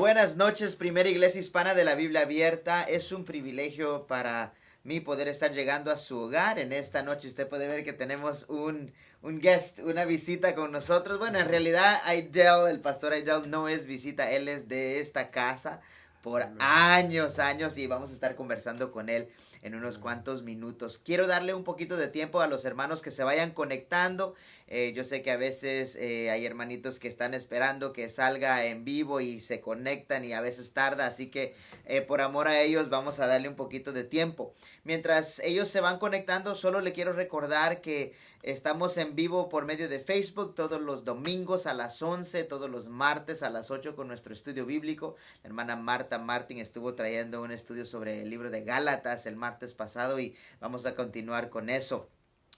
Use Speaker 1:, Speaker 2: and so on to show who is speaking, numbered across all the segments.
Speaker 1: Buenas noches, primera iglesia hispana de la Biblia abierta. Es un privilegio para mí poder estar llegando a su hogar. En esta noche usted puede ver que tenemos un guest, una visita con nosotros. Bueno, en realidad el pastor Aidel no es visita, él es de esta casa por años y vamos a estar conversando con él en unos cuantos minutos. Quiero darle un poquito de tiempo a los hermanos que se vayan conectando. Yo sé que a veces hay hermanitos que están esperando que salga en vivo y se conectan y a veces tarda, así que por amor a ellos vamos a darle un poquito de tiempo. Mientras ellos se van conectando, solo le quiero recordar que estamos en vivo por medio de Facebook todos los domingos a las 11, todos los martes a las 8 con nuestro estudio bíblico. La hermana Marta Martín estuvo trayendo un estudio sobre el libro de Gálatas el martes pasado y vamos a continuar con eso.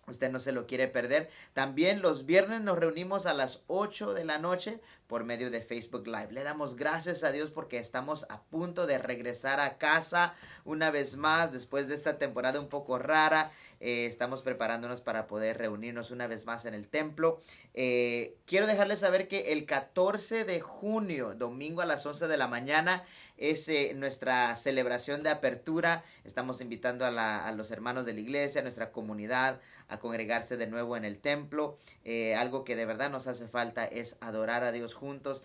Speaker 1: Usted no se lo quiere perder. También los viernes nos reunimos a las 8 de la noche por medio de Facebook Live. Le damos gracias a Dios porque estamos a punto de regresar a casa una vez más después de esta temporada un poco rara. Estamos preparándonos para poder reunirnos una vez más en el templo. Quiero dejarles saber que el 14 de junio, domingo a las 11 de la mañana, es nuestra celebración de apertura. Estamos invitando a los hermanos de la iglesia, a nuestra comunidad, a congregarse de nuevo en el templo. Algo que de verdad nos hace falta es adorar a Dios juntos.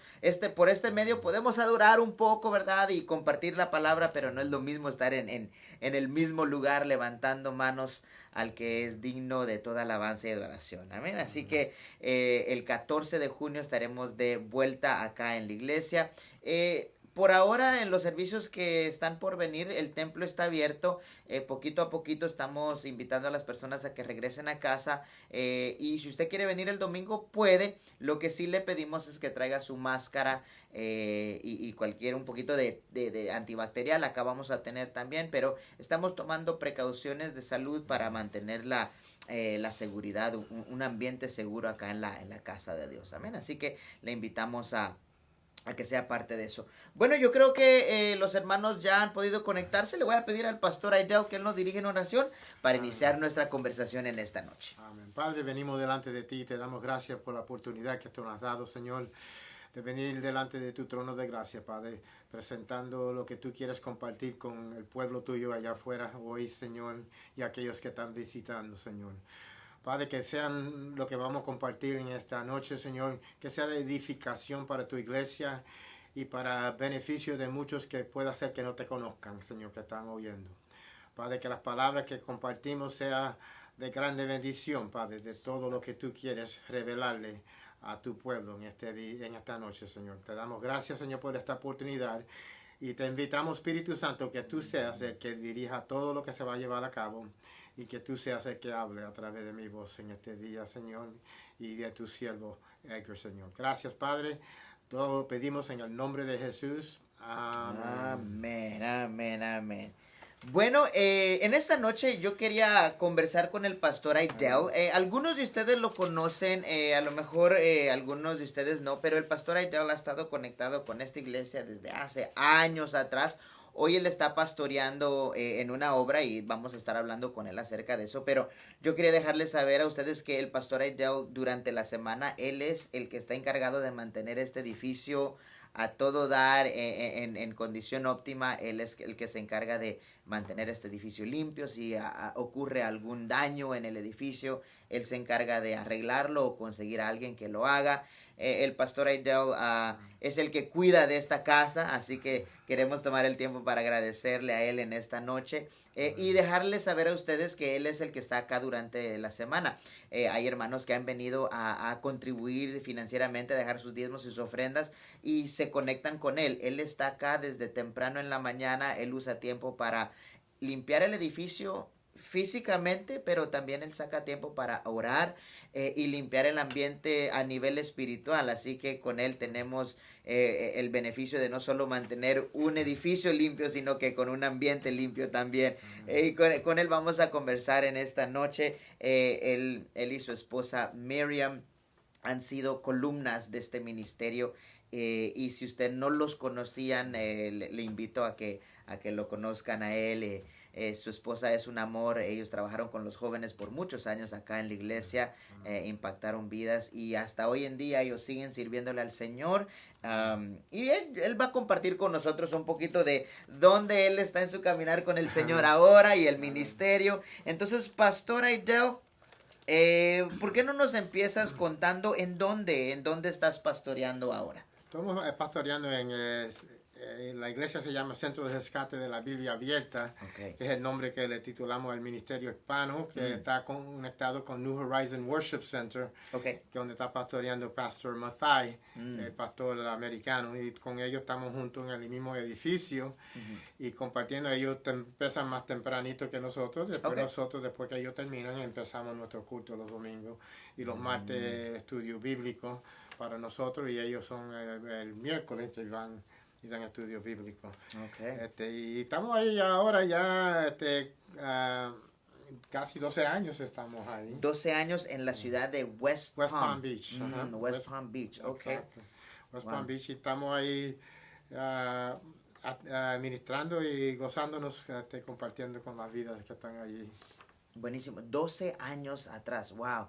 Speaker 1: Por este medio podemos adorar un poco, ¿verdad? Y compartir la palabra, pero no es lo mismo estar en el mismo lugar levantando manos al que es digno de toda alabanza y adoración. Amén. Así que el 14 de junio estaremos de vuelta acá en la iglesia. Por ahora, en los servicios que están por venir, el templo está abierto. Poquito a poquito estamos invitando a las personas a que regresen a casa. Y si usted quiere venir el domingo, puede. Lo que sí le pedimos es que traiga su máscara y cualquier un poquito de antibacterial. Acá vamos a tener también, pero estamos tomando precauciones de salud para mantener la seguridad, un ambiente seguro acá en la casa de Dios. Amén. Así que le invitamos a que sea parte de eso. Bueno, yo creo que los hermanos ya han podido conectarse. Le voy a pedir al pastor Aidel que él nos dirija en oración para iniciar nuestra conversación en esta noche.
Speaker 2: Amén. Padre, venimos delante de ti, te damos gracias por la oportunidad que tú nos has dado, Señor, de venir delante de tu trono de gracia, Padre, presentando lo que tú quieres compartir con el pueblo tuyo allá afuera hoy, Señor, y aquellos que están visitando, Señor. Padre, que sean lo que vamos a compartir en esta noche, Señor, que sea de edificación para tu iglesia y para beneficio de muchos que pueda ser que no te conozcan, Señor, que están oyendo. Padre, que las palabras que compartimos sean de grande bendición, Padre, de todo lo que tú quieres revelarle a tu pueblo en este día, en esta noche, Señor. Te damos gracias, Señor, por esta oportunidad y te invitamos, Espíritu Santo, que tú seas el que dirija todo lo que se va a llevar a cabo y que tú seas el que hable a través de mi voz en este día, Señor, y de tu siervo Edgar, Señor. Gracias, Padre. Todo lo pedimos en el nombre de Jesús.
Speaker 1: Amén, amén, amén. Bueno, en esta noche yo quería conversar con el pastor Aidel. Algunos de ustedes lo conocen, a lo mejor algunos de ustedes no, pero el pastor Aidel ha estado conectado con esta iglesia desde hace años atrás. Hoy él está pastoreando en una obra y vamos a estar hablando con él acerca de eso, pero yo quería dejarles saber a ustedes que el pastor Aidel durante la semana, él es el que está encargado de mantener este edificio a todo dar en condición óptima. Él es el que se encarga de mantener este edificio limpio. Si ocurre algún daño en el edificio, él se encarga de arreglarlo o conseguir a alguien que lo haga. El pastor Aidel es el que cuida de esta casa, así que queremos tomar el tiempo para agradecerle a él en esta noche y dejarles saber a ustedes que él es el que está acá durante la semana. Hay hermanos que han venido a contribuir financieramente, a dejar sus diezmos y sus ofrendas y se conectan con él. Él está acá desde temprano en la mañana. Él usa tiempo para limpiar el edificio físicamente, pero también él saca tiempo para orar y limpiar el ambiente a nivel espiritual. Así que con él tenemos el beneficio de no solo mantener un edificio limpio, sino que con un ambiente limpio también. Y con él vamos a conversar en esta noche. Él y su esposa Miriam han sido columnas de este ministerio. Y si usted no los conocían, le invito a que lo conozcan a él. Su esposa es un amor. Ellos trabajaron con los jóvenes por muchos años acá en la iglesia, impactaron vidas y hasta hoy en día ellos siguen sirviéndole al Señor. Y él va a compartir con nosotros un poquito de dónde él está en su caminar con el Señor ahora y el ministerio. Entonces, Pastor Aidel, ¿por qué no nos empiezas contando en dónde estás pastoreando ahora?
Speaker 2: Estamos pastoreando la iglesia se llama Centro de Rescate de la Biblia Abierta,
Speaker 1: Okay.
Speaker 2: que es el nombre que le titulamos al Ministerio Hispano, que está conectado con New Horizon Worship Center,
Speaker 1: Okay.
Speaker 2: que donde está pastoreando Pastor Mathai, el pastor americano, y con ellos estamos juntos en el mismo edificio y compartiendo. Ellos empiezan más tempranito que nosotros, después nosotros, después que ellos terminan, empezamos nuestro culto los domingos y los martes estudio bíblico para nosotros, y ellos son el miércoles que van y dan estudios bíblicos.
Speaker 1: Okay.
Speaker 2: Y estamos ahí ahora ya, casi 12 años estamos ahí.
Speaker 1: 12 años en la ciudad de West
Speaker 2: Palm Beach.
Speaker 1: West Palm Beach, ok.
Speaker 2: Exacto. West Palm Beach, y estamos ahí administrando y gozándonos, compartiendo con las vidas que están allí.
Speaker 1: Buenísimo, 12 años atrás, wow.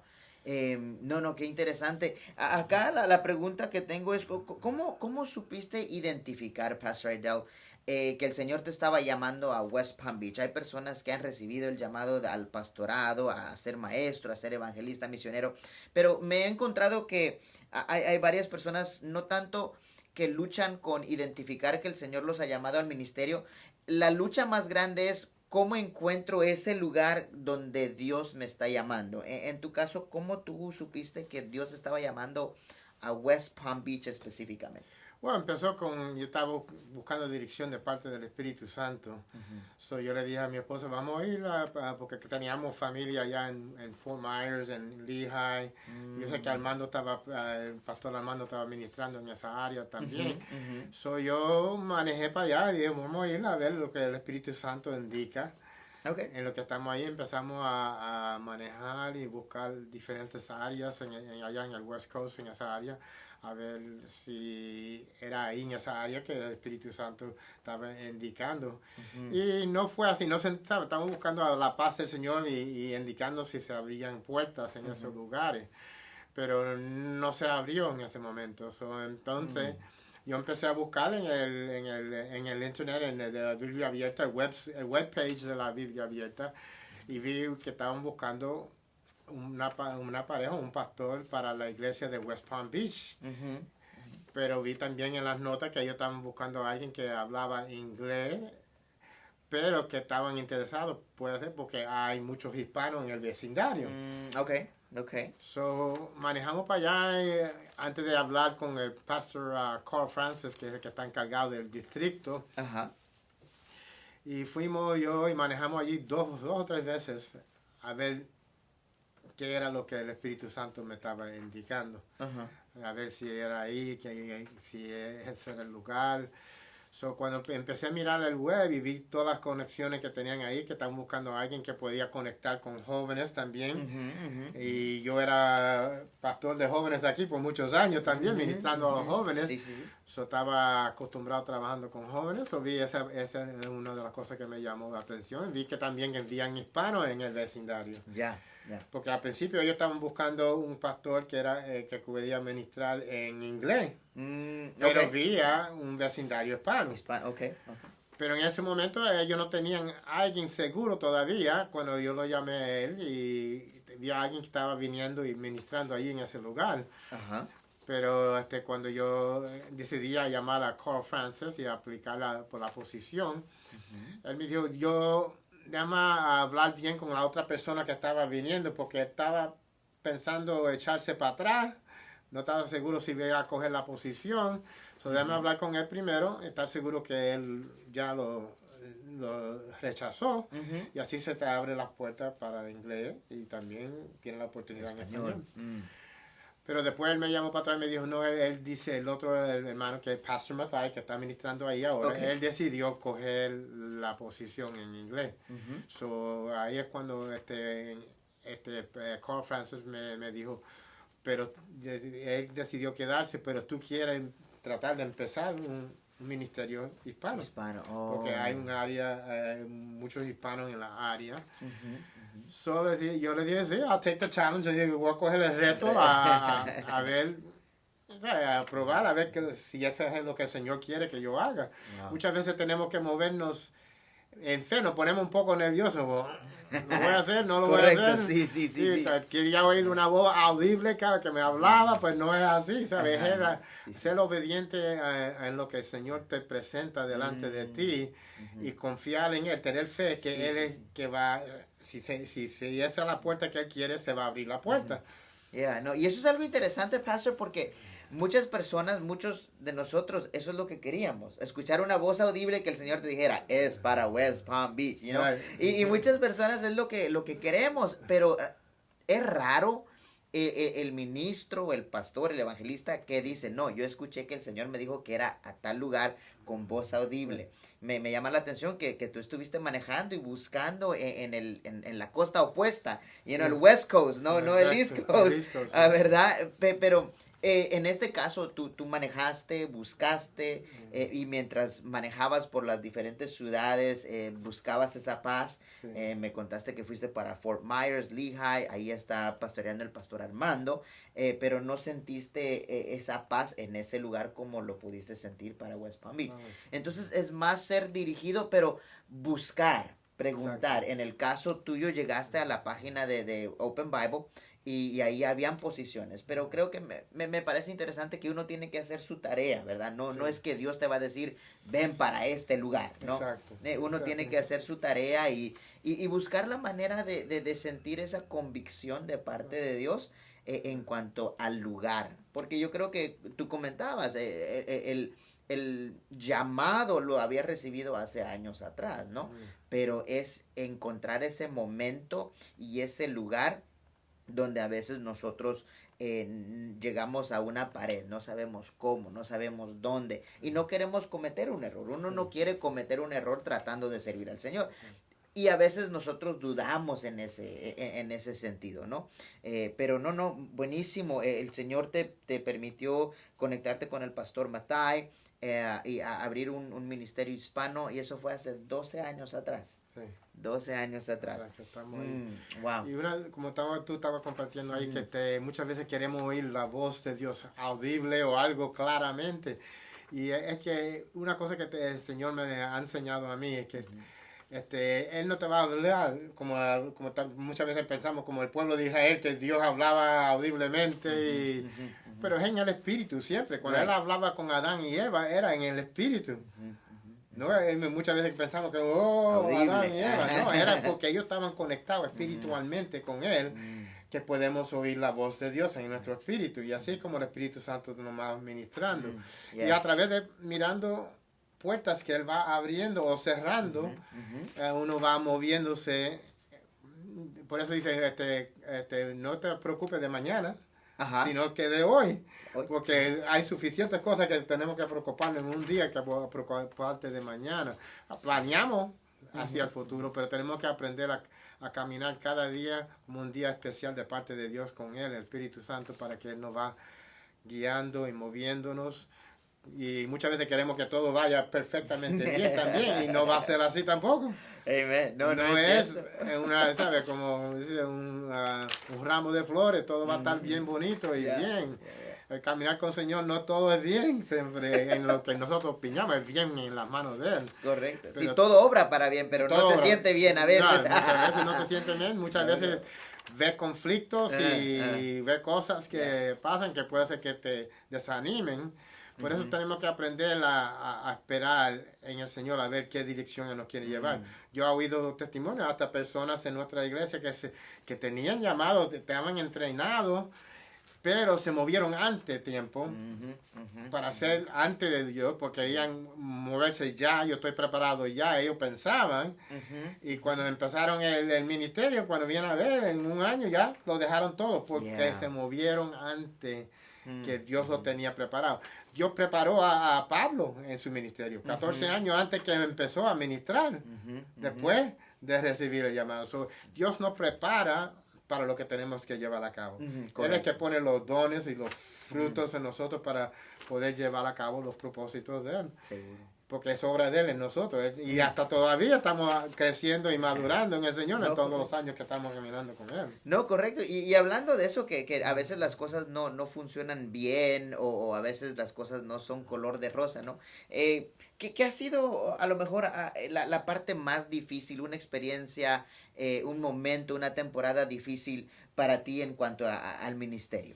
Speaker 1: No, qué interesante. Acá la pregunta que tengo es, ¿cómo supiste identificar, Pastor Aidel, que el Señor te estaba llamando a West Palm Beach? Hay personas que han recibido el llamado al pastorado, a ser maestro, a ser evangelista, misionero, pero me he encontrado que hay varias personas, no tanto que luchan con identificar que el Señor los ha llamado al ministerio. La lucha más grande es ¿cómo encuentro ese lugar donde Dios me está llamando? En tu caso, ¿cómo tú supiste que Dios estaba llamando a West Palm Beach específicamente?
Speaker 2: Bueno, empezó yo estaba buscando dirección de parte del Espíritu Santo. So yo le dije a mi esposa, vamos a ir, porque teníamos familia allá en Fort Myers, en Lehigh. Yo sé que el pastor Armando estaba ministrando en esa área también. So yo manejé para allá y dije, vamos a ir a ver lo que el Espíritu Santo indica.
Speaker 1: Okay.
Speaker 2: En lo que estamos ahí empezamos a manejar y buscar diferentes áreas allá en el West Coast, en esa área, a ver si era ahí en esa área que el Espíritu Santo estaba indicando. Y no fue así, no estábamos buscando la paz del Señor y indicando si se abrían puertas en esos lugares, pero no se abrió en ese momento. Entonces yo empecé a buscar en el internet, en la Biblia Abierta, el webpage de la Biblia Abierta, y vi que estaban buscando una pareja, un pastor para la iglesia de West Palm Beach. Pero vi también en las notas que ellos estaban buscando a alguien que hablaba inglés, pero que estaban interesados, puede ser porque hay muchos hispanos en el vecindario.
Speaker 1: Okay.
Speaker 2: So, manejamos para allá antes de hablar con el pastor Carl Francis, que es el que está encargado del distrito. Y fuimos y manejamos allí dos o tres veces a ver qué era lo que el Espíritu Santo me estaba indicando. A ver si era ahí, si ese era el lugar. So, cuando empecé a mirar el web y vi todas las conexiones que tenían ahí, que estaban buscando a alguien que podía conectar con jóvenes también. Y yo era pastor de jóvenes aquí por muchos años también, ministrando a los jóvenes. So, estaba acostumbrado trabajando con jóvenes. So, vi esa es una de las cosas que me llamó la atención. Vi que también envían hispanos en el vecindario. Porque al principio ellos estaban buscando un pastor que podía ministrar en inglés. Pero había un vecindario hispano. Pero en ese momento ellos no tenían a alguien seguro todavía. Cuando yo lo llamé a él y vi a alguien que estaba viniendo y ministrando ahí en ese lugar. Pero cuando yo decidí llamar a Carl Francis y aplicar por la posición, él me dijo, yo llama a hablar bien con la otra persona que estaba viniendo, porque estaba pensando echarse para atrás, no estaba seguro si iba a coger la posición. So, déjame hablar con él primero, estar seguro que él ya lo rechazó, y así se te abre las puertas para el inglés y también tiene la oportunidad en español. Pero después él me llamó para atrás y me dijo, no, él dice, el hermano que es Pastor Mathai, que está ministrando ahí ahora, él decidió coger la posición en inglés. So, ahí es cuando Carl Francis me dijo, pero él decidió quedarse, pero tú quieres tratar de empezar un ministerio hispano.
Speaker 1: Hispano.
Speaker 2: Porque hay un área, muchos hispanos en la área. Solo yo le dije, sí, I'll take the challenge. Yo digo, voy a coger el reto a ver, a probar, a ver si eso es lo que el Señor quiere que yo haga.
Speaker 1: Wow.
Speaker 2: Muchas veces tenemos que movernos en fe, nos ponemos un poco nerviosos. ¿Lo voy a hacer? ¿No lo
Speaker 1: Correcto,
Speaker 2: voy a hacer?
Speaker 1: sí.
Speaker 2: Quería oír una voz audible cada que me hablaba, pues no es así, ¿sabes? Era ser obediente en lo que el Señor te presenta delante de ti y confiar en Él, tener fe que Él es que va, si esa es la puerta que Él quiere, se va a abrir la puerta.
Speaker 1: No, y eso es algo interesante, Pastor, porque muchas personas, muchos de nosotros, eso es lo que queríamos, escuchar una voz audible que el Señor te dijera, es para West Palm Beach, you know?
Speaker 2: Right.
Speaker 1: Y muchas personas es lo que queremos, pero es raro el ministro, el pastor, el evangelista que dice, no, yo escuché que el Señor me dijo que era a tal lugar con voz audible. Me llama la atención que tú estuviste manejando y buscando en la costa opuesta, y en el West Coast, no el East Coast, ¿verdad? Pero en este caso tú manejaste, buscaste, y mientras manejabas por las diferentes ciudades, buscabas esa paz.
Speaker 2: Sí.
Speaker 1: Me contaste que fuiste para Fort Myers, Lehigh, ahí está pastoreando el pastor Armando, pero no sentiste esa paz en ese lugar como lo pudiste sentir para West Palm Beach. Entonces es más ser dirigido, pero buscar, preguntar.
Speaker 2: Exacto.
Speaker 1: En el caso tuyo llegaste a la página de Open Bible, y ahí habían posiciones, pero creo que me parece interesante que uno tiene que hacer su tarea, ¿verdad? No es que Dios te va a decir, ven para este lugar, ¿no?
Speaker 2: Exacto.
Speaker 1: Uno tiene que hacer su tarea y buscar la manera de sentir esa convicción de parte de Dios en cuanto al lugar, porque yo creo que tú comentabas, el llamado lo había recibido hace años atrás, ¿no? Pero es encontrar ese momento y ese lugar donde a veces nosotros llegamos a una pared, no sabemos cómo, no sabemos dónde, y no queremos cometer un error. Uno no quiere cometer un error tratando de servir al Señor. Y a veces nosotros dudamos en ese sentido, ¿no? Pero no, buenísimo. El Señor te permitió conectarte con el pastor Matai y abrir un ministerio hispano, y eso fue hace 12 años atrás.
Speaker 2: Sí.
Speaker 1: 12 años atrás.
Speaker 2: Wow. Y como tú estabas compartiendo ahí, que muchas veces queremos oír la voz de Dios audible o algo claramente. Y es que una cosa que el Señor me ha enseñado a mí es que Él no te va a hablar como muchas veces pensamos, como el pueblo de Israel, que Dios hablaba audiblemente, pero es en el Espíritu siempre. Cuando Él hablaba con Adán y Eva, era en el Espíritu. No, muchas veces pensamos que, Adán y Eva, no, era porque ellos estaban conectados espiritualmente con Él, que podemos oír la voz de Dios en nuestro espíritu, y así como el Espíritu Santo nos va ministrando. Y a través de mirando puertas que Él va abriendo o cerrando, uno va moviéndose. Por eso dice, no te preocupes de mañana, sino que de hoy. Porque hay suficientes cosas que tenemos que preocuparnos en un día que preocuparte de mañana. Planeamos hacia el futuro, pero tenemos que aprender a caminar cada día como un día especial de parte de Dios con Él, el Espíritu Santo, para que Él nos va guiando y moviéndonos. Y muchas veces queremos que todo vaya perfectamente bien también, y no va a ser así tampoco.
Speaker 1: Amen. No
Speaker 2: es una, ¿sabes? Como dice, un ramo de flores, todo va a estar bien bonito y bien. El caminar con el Señor no todo es bien, siempre en lo que nosotros opinamos es bien en las manos de Él.
Speaker 1: Correcto. Sí, todo obra para bien, pero no se siente bien a veces.
Speaker 2: Muchas veces no se siente bien, muchas veces ves conflictos y ves cosas que pasan que puede ser que te desanimen. Por eso tenemos que aprender a esperar en el Señor, a ver qué dirección Él nos quiere llevar. Yo he oído testimonios hasta personas en nuestra iglesia que tenían llamados, estaban entrenados, pero se movieron antes de tiempo para ser antes de Dios, porque querían moverse ya, yo estoy preparado ya, ellos pensaban, y cuando empezaron el ministerio, cuando vienen a ver, en un año ya lo dejaron todo, porque se movieron antes que Dios lo tenía preparado. Dios preparó a Pablo en su ministerio, 14 años antes que empezó a ministrar, después de recibir el llamado. Dios nos prepara para lo que tenemos que llevar a cabo. Él es que pone los dones y los frutos en nosotros para poder llevar a cabo los propósitos de Él.
Speaker 1: Seguro.
Speaker 2: Porque es obra de Él en nosotros. Y hasta todavía estamos creciendo y madurando en el Señor en todos los años que estamos caminando con Él.
Speaker 1: No, correcto. Y hablando de eso, que a veces las cosas no funcionan bien o a veces las cosas no son color de rosa, ¿no? ¿Qué ha sido a lo mejor la parte más difícil, una experiencia, un momento, una temporada difícil para ti en cuanto al ministerio?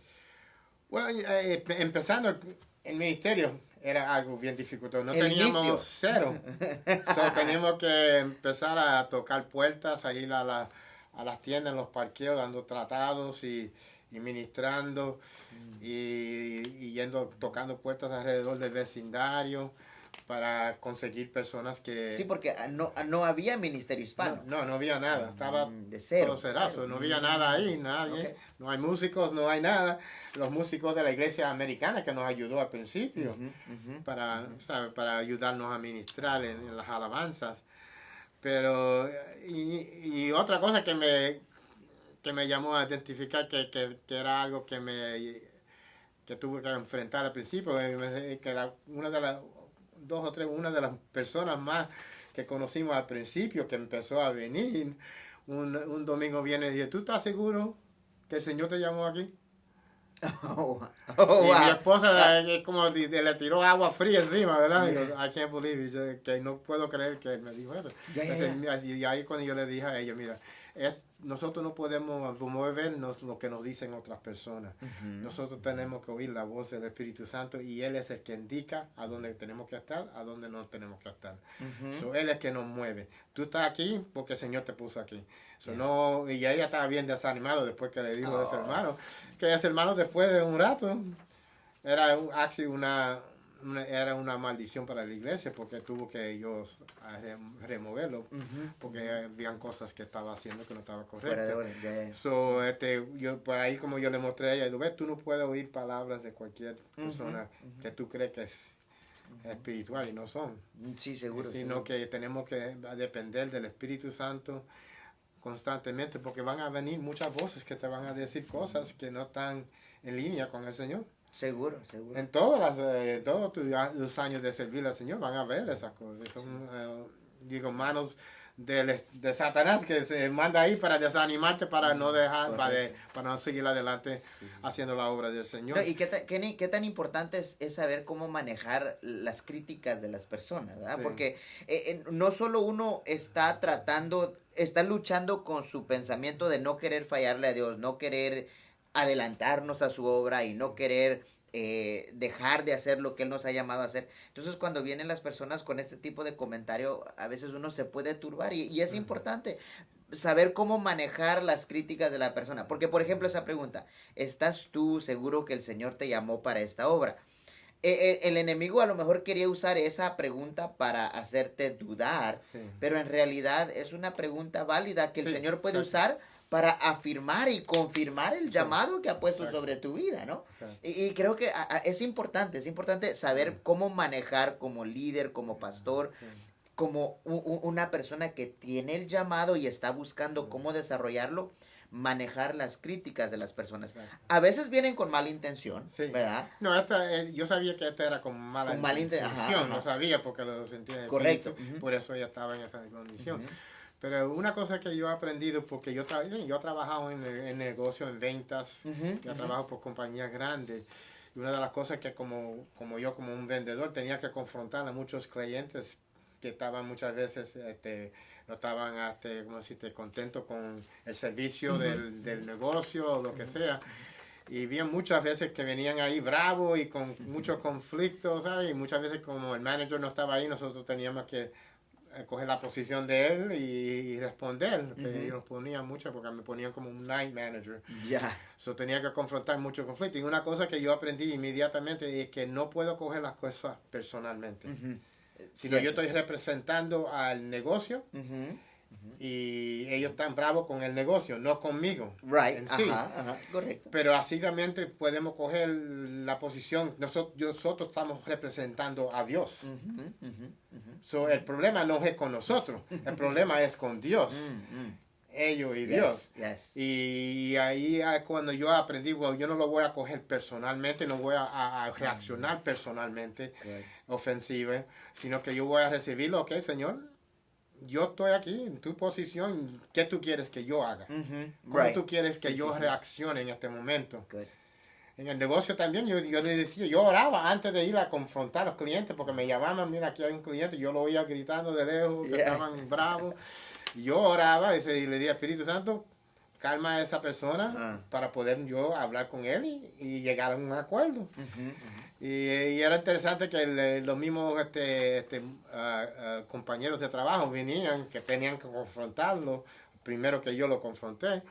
Speaker 2: Bueno, empezando el ministerio era algo bien dificultoso. No
Speaker 1: El
Speaker 2: teníamos
Speaker 1: inicio.
Speaker 2: cero. Teníamos que empezar a tocar puertas, a ir a las tiendas, en los parqueos, dando tratados y ministrando y yendo, tocando puertas alrededor del vecindario para conseguir personas que...
Speaker 1: Sí, porque no había ministerio hispano.
Speaker 2: No había nada. Estaba
Speaker 1: de cero.
Speaker 2: todo cerrado. No había nada ahí, nadie.
Speaker 1: Okay.
Speaker 2: No hay músicos, no hay nada. Los músicos de la iglesia americana que nos ayudó al principio para ayudarnos a ministrar en las alabanzas. Pero, y otra cosa que me llamó a identificar que era algo que tuve que enfrentar al principio, que era una de las personas más que conocimos al principio, que empezó a venir, un domingo viene y dice, ¿tú estás seguro que el Señor te llamó aquí? Y mi esposa como le tiró agua fría encima, ¿verdad? Yeah. I can't believe it, que no puedo creer que él me dijo eso. Y ahí cuando yo le dije a ella, mira, nosotros no podemos movernos lo que nos dicen otras personas. Nosotros tenemos que oír la voz del Espíritu Santo y Él es el que indica a dónde tenemos que estar, a dónde no tenemos que estar. Él es el que nos mueve. Tú estás aquí porque el Señor te puso aquí. Y ella estaba bien desanimada después que le dijo a ese hermano, que ese hermano después de un rato era una maldición para la iglesia porque tuvo que ellos removerlo porque habían cosas que estaba haciendo que no estaba correcto. Yo por ahí como yo le mostré a ella, ves, tú no puedes oír palabras de cualquier persona que tú crees que es espiritual y no son.
Speaker 1: Sí, seguro.
Speaker 2: Sino que tenemos que depender del Espíritu Santo constantemente porque van a venir muchas voces que te van a decir cosas que no están en línea con el Señor.
Speaker 1: Seguro.
Speaker 2: En todos los años de servir al Señor van a ver esas cosas. Son, manos de Satanás que se manda ahí para desanimarte, para no dejar, para no seguir adelante haciendo la obra del Señor.
Speaker 1: No, y qué tan importante es saber cómo manejar las críticas de las personas, ¿verdad? Sí. Porque no solo uno está luchando con su pensamiento de no querer fallarle a Dios, no querer adelantarnos a su obra y no querer dejar de hacer lo que Él nos ha llamado a hacer. Entonces cuando vienen las personas con este tipo de comentario, a veces uno se puede turbar y es importante saber cómo manejar las críticas de la persona. Porque, por ejemplo, esa pregunta, ¿estás tú seguro que el Señor te llamó para esta obra? El enemigo a lo mejor quería usar esa pregunta para hacerte dudar, pero en realidad es una pregunta válida que el Señor puede usar para afirmar y confirmar el llamado que ha puesto sobre tu vida, ¿no? Y creo que es importante saber cómo manejar como líder, como pastor, como una persona que tiene el llamado y está buscando cómo desarrollarlo, manejar las críticas de las personas. A veces vienen con mala intención, ¿verdad?
Speaker 2: No, yo sabía que esta era con mala intención. Ajá. No sabía porque lo sentía.
Speaker 1: Correcto.
Speaker 2: Por eso ella estaba en esa condición. Pero una cosa que yo he aprendido, porque yo he trabajado en negocio, en ventas, yo trabajo por compañías grandes, y una de las cosas que como un vendedor, tenía que confrontar a muchos clientes que estaban muchas veces, no estaban, contentos con el servicio del negocio o lo que sea. Y vi muchas veces que venían ahí bravos y con muchos conflictos, ¿sabes? Y muchas veces como el manager no estaba ahí, nosotros teníamos que coger la posición de él y responder. Ellos ponían mucho porque me ponían como un night manager. Tenía que confrontar mucho conflicto. Y una cosa que yo aprendí inmediatamente es que no puedo coger las cosas personalmente. Sino yo estoy representando al negocio y ellos están bravos con el negocio, no conmigo en sí.
Speaker 1: Correcto.
Speaker 2: Pero así realmente podemos coger la posición. Nosotros estamos representando a Dios. El problema no es con nosotros, el problema es con Dios. ellos y Dios.
Speaker 1: Yes.
Speaker 2: Y ahí cuando yo aprendí, bueno, yo no lo voy a coger personalmente, no voy a reaccionar personalmente ofensiva, sino que yo voy a recibirlo, ok, Señor, yo estoy aquí en tu posición, ¿qué tú quieres que yo haga? ¿Cómo tú quieres que yo reaccione en este momento?
Speaker 1: Good.
Speaker 2: En el negocio también yo le decía, yo oraba antes de ir a confrontar a los clientes, porque me llamaban, mira, aquí hay un cliente, yo lo oía gritando de lejos, que estaban bravos. Yo oraba y le dije, Espíritu Santo, calma a esa persona para poder yo hablar con él y llegar a un acuerdo. Y era interesante que los mismos compañeros de trabajo venían, que tenían que confrontarlo, primero que yo lo confronté,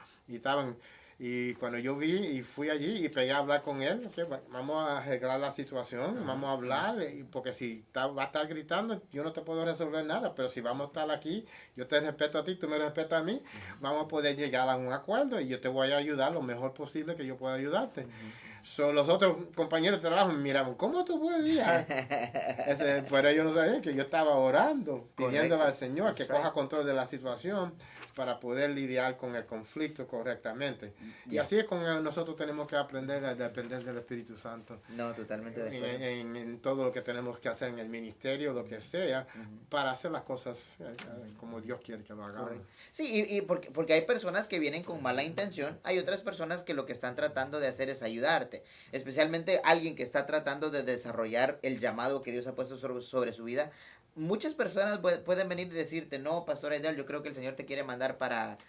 Speaker 2: y cuando yo vi y fui allí y pegué a hablar con él, okay, vamos a arreglar la situación, vamos a hablar, porque si va a estar gritando, yo no te puedo resolver nada, pero si vamos a estar aquí, yo te respeto a ti, tú me respetas a mí, vamos a poder llegar a un acuerdo y yo te voy a ayudar lo mejor posible que yo pueda ayudarte. Los otros compañeros de trabajo me miraban, ¿cómo tú podías? Pero ellos no sabían que yo estaba orando, pidiéndole al Señor que coja control de la situación para poder lidiar con el conflicto correctamente. Y así es como nosotros tenemos que aprender a depender del Espíritu Santo.
Speaker 1: No, totalmente de acuerdo.
Speaker 2: En todo lo que tenemos que hacer en el ministerio, lo que sea, para hacer las cosas como Dios quiere que lo hagamos.
Speaker 1: Sí, y porque hay personas que vienen con mala intención, hay otras personas que lo que están tratando de hacer es ayudarte, especialmente alguien que está tratando de desarrollar el llamado que Dios ha puesto sobre su vida. Muchas personas pueden venir y decirte, no, Pastor Aidel, yo creo que el Señor te quiere mandar para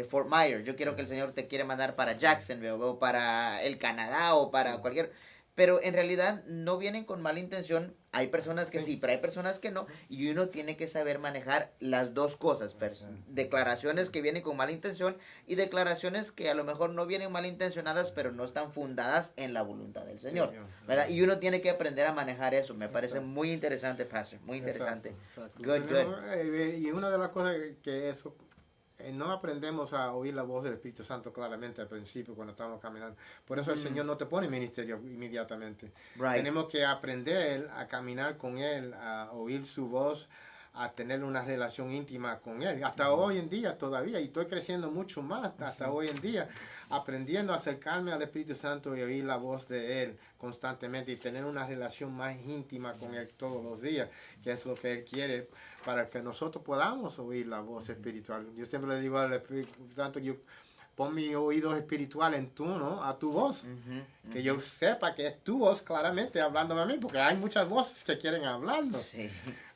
Speaker 1: Fort Myers, yo quiero que el Señor te quiere mandar para Jacksonville o para el Canadá o para cualquier... Pero en realidad no vienen con mala intención. Hay personas que sí, pero hay personas que no. Y uno tiene que saber manejar las dos cosas. Declaraciones que vienen con mala intención y declaraciones que a lo mejor no vienen malintencionadas, pero no están fundadas en la voluntad del Señor, ¿verdad? Y uno tiene que aprender a manejar eso. Me parece muy interesante, Pastor. Muy interesante.
Speaker 2: Good. Y una de las cosas que eso... no aprendemos a oír la voz del Espíritu Santo claramente al principio cuando estamos caminando. Por eso el Señor no te pone ministerio inmediatamente. Tenemos que aprender a caminar con Él, a oír su voz, a tener una relación íntima con Él. Hasta hoy en día todavía, y estoy creciendo mucho más hasta hoy en día, aprendiendo a acercarme al Espíritu Santo y oír la voz de Él constantemente y tener una relación más íntima con Él todos los días, que es lo que Él quiere para que nosotros podamos oír la voz espiritual. Yo siempre le digo al Espíritu Santo, pon mi oído espiritual en tono a tu voz, que yo sepa que es tu voz claramente hablándome a mí, porque hay muchas voces que quieren hablando.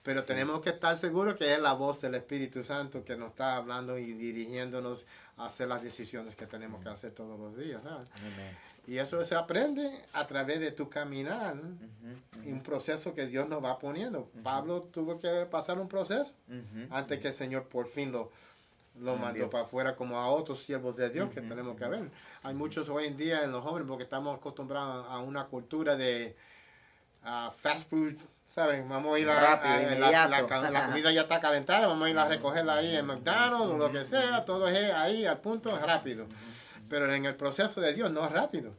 Speaker 2: Pero tenemos que estar seguros que es la voz del Espíritu Santo que nos está hablando y dirigiéndonos a hacer las decisiones que tenemos que hacer todos los días, ¿sabes? Y eso se aprende a través de tu caminar, ¿no? Y un proceso que Dios nos va poniendo. Pablo tuvo que pasar un proceso antes que el Señor por fin lo mandó para afuera, como a otros siervos de Dios que tenemos que ver. Hay muchos hoy en día en los jóvenes porque estamos acostumbrados a una cultura de fast food, ¿saben? Vamos a ir la comida ya está calentada, vamos a ir a recogerla ahí en McDonald's o lo que sea, todo es ahí al punto, rápido. Pero en el proceso de Dios no es rápido.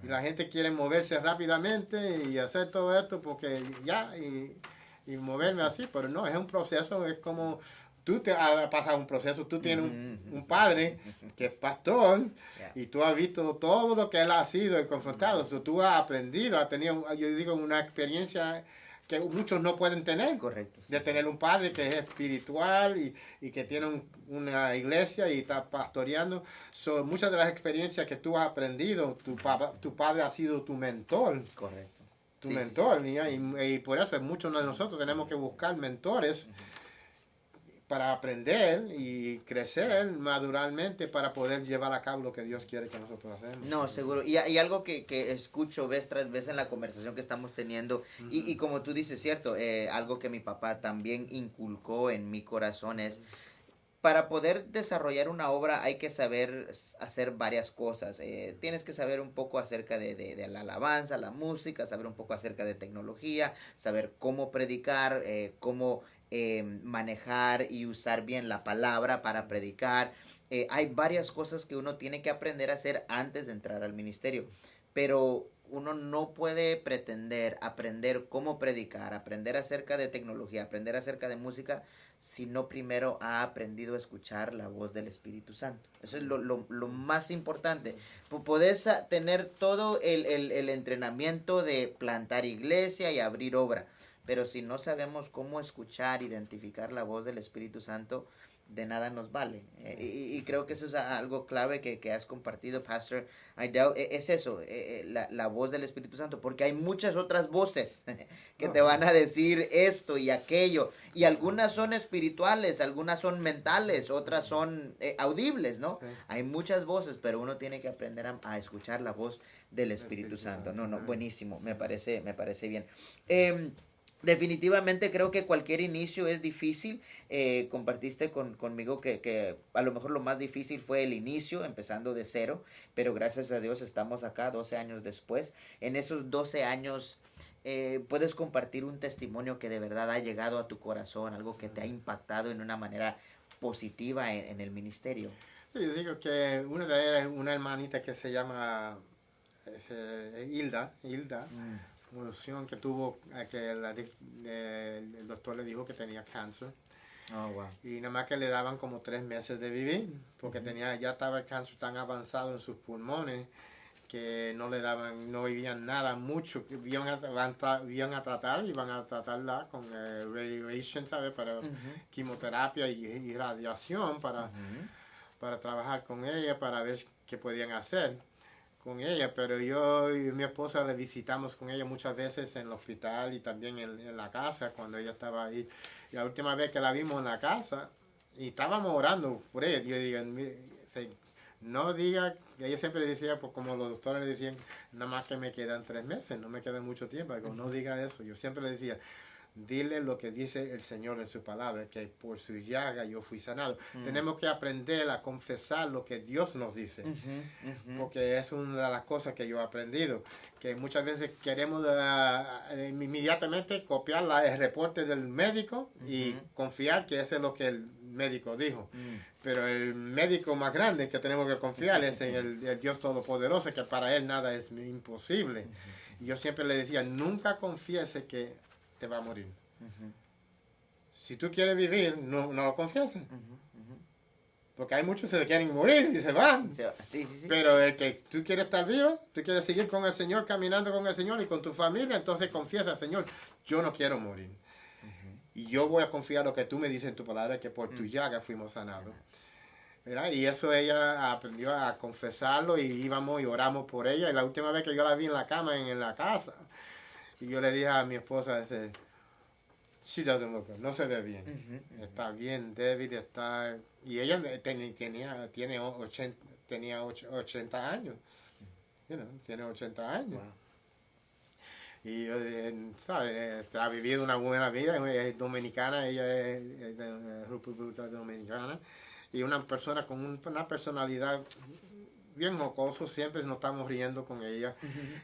Speaker 2: Y la gente quiere moverse rápidamente y hacer todo esto porque ya, y moverme así, pero no, es un proceso, es como tú te has pasado un proceso, tú tienes un padre que es pastor y tú has visto todo lo que él ha sido y confrontado, tú has aprendido, has tenido, yo digo, una experiencia que muchos no pueden tener.
Speaker 1: Correcto.
Speaker 2: De tener un padre que es espiritual y que tiene una iglesia y está pastoreando. Muchas de las experiencias que tú has aprendido, tu padre ha sido tu mentor.
Speaker 1: Correcto.
Speaker 2: Tu mentor. Y por eso muchos de nosotros tenemos que buscar mentores para aprender y crecer maduralmente para poder llevar a cabo lo que Dios quiere que nosotros hacemos.
Speaker 1: No, seguro. Y algo que escucho vez tras vez en la conversación que estamos teniendo, y como tú dices, cierto, algo que mi papá también inculcó en mi corazón es, para poder desarrollar una obra hay que saber hacer varias cosas. Tienes que saber un poco acerca de la alabanza, la música, saber un poco acerca de tecnología, saber cómo predicar, cómo manejar y usar bien la palabra para predicar. Hay varias cosas que uno tiene que aprender a hacer antes de entrar al ministerio. Pero uno no puede pretender aprender cómo predicar, aprender acerca de tecnología, aprender acerca de música, si no primero ha aprendido a escuchar la voz del Espíritu Santo. Eso es lo más importante. Podés tener todo el entrenamiento de plantar iglesia y abrir obra, pero si no sabemos cómo escuchar, identificar la voz del Espíritu Santo, de nada nos vale. Y creo que eso es algo clave que has compartido, Pastor Aidel. Es eso, la voz del Espíritu Santo, porque hay muchas otras voces que te van a decir esto y aquello, y algunas son espirituales, algunas son mentales, otras son audibles, ¿no? Hay muchas voces, pero uno tiene que aprender a escuchar la voz del Espíritu Santo. No, buenísimo, me parece bien. Definitivamente creo que cualquier inicio es difícil. Compartiste conmigo que a lo mejor lo más difícil fue el inicio, empezando de cero, pero gracias a Dios estamos acá 12 años después. En esos 12 años puedes compartir un testimonio que de verdad ha llegado a tu corazón, algo que te ha impactado en una manera positiva en el ministerio.
Speaker 2: Sí, yo digo que una de ellas es una hermanita que se llama Hilda. Una opción que tuvo, que el doctor le dijo que tenía cáncer.
Speaker 1: Oh, wow.
Speaker 2: Y nada más que le daban como 3 meses de vivir, porque ya estaba el cáncer tan avanzado en sus pulmones que no le daban, no vivían nada mucho. Iban a tratarla con radiation, ¿sabes? Para quimioterapia y radiación para trabajar con ella, para ver qué podían hacer con ella, pero yo y mi esposa le visitamos con ella muchas veces en el hospital y también en la casa cuando ella estaba ahí. Y la última vez que la vimos en la casa, y estábamos orando por ella, yo digo, no diga, ella siempre decía, pues como los doctores le decían, nada más que me quedan 3 meses, no me queda mucho tiempo, digo, no diga eso. Yo siempre le decía, dile lo que dice el Señor en su palabra, que por su llaga yo fui sanado. Tenemos que aprender a confesar lo que Dios nos dice, porque es una de las cosas que yo he aprendido, que muchas veces queremos inmediatamente copiar el reporte del médico y confiar que eso es lo que el médico dijo. Pero el médico más grande que tenemos que confiar es en el Dios Todopoderoso, que para él nada es imposible. Y yo siempre le decía, nunca confiese que te va a morir. Si tú quieres vivir, no lo confieses. Porque hay muchos que se quieren morir y se van.
Speaker 1: Sí.
Speaker 2: Pero el que tú quieres estar vivo, tú quieres seguir con el Señor, caminando con el Señor y con tu familia, entonces confiesa, Señor, yo no quiero morir. Y yo voy a confiar lo que tú me dices en tu palabra, que por tu llaga fuimos sanados. ¿Verdad? Y eso ella aprendió a confesarlo y íbamos y oramos por ella. Y la última vez que yo la vi en la cama, en la casa, y yo le dije a mi esposa, she doesn't look good, no se ve bien. Está bien débil, y ella tenía 80 años. Tiene 80 años. Wow. Y ¿sabes? Ha vivido una buena vida, es dominicana, ella es de República Dominicana, y una persona con una personalidad bien jocoso, siempre nos estamos riendo con ella,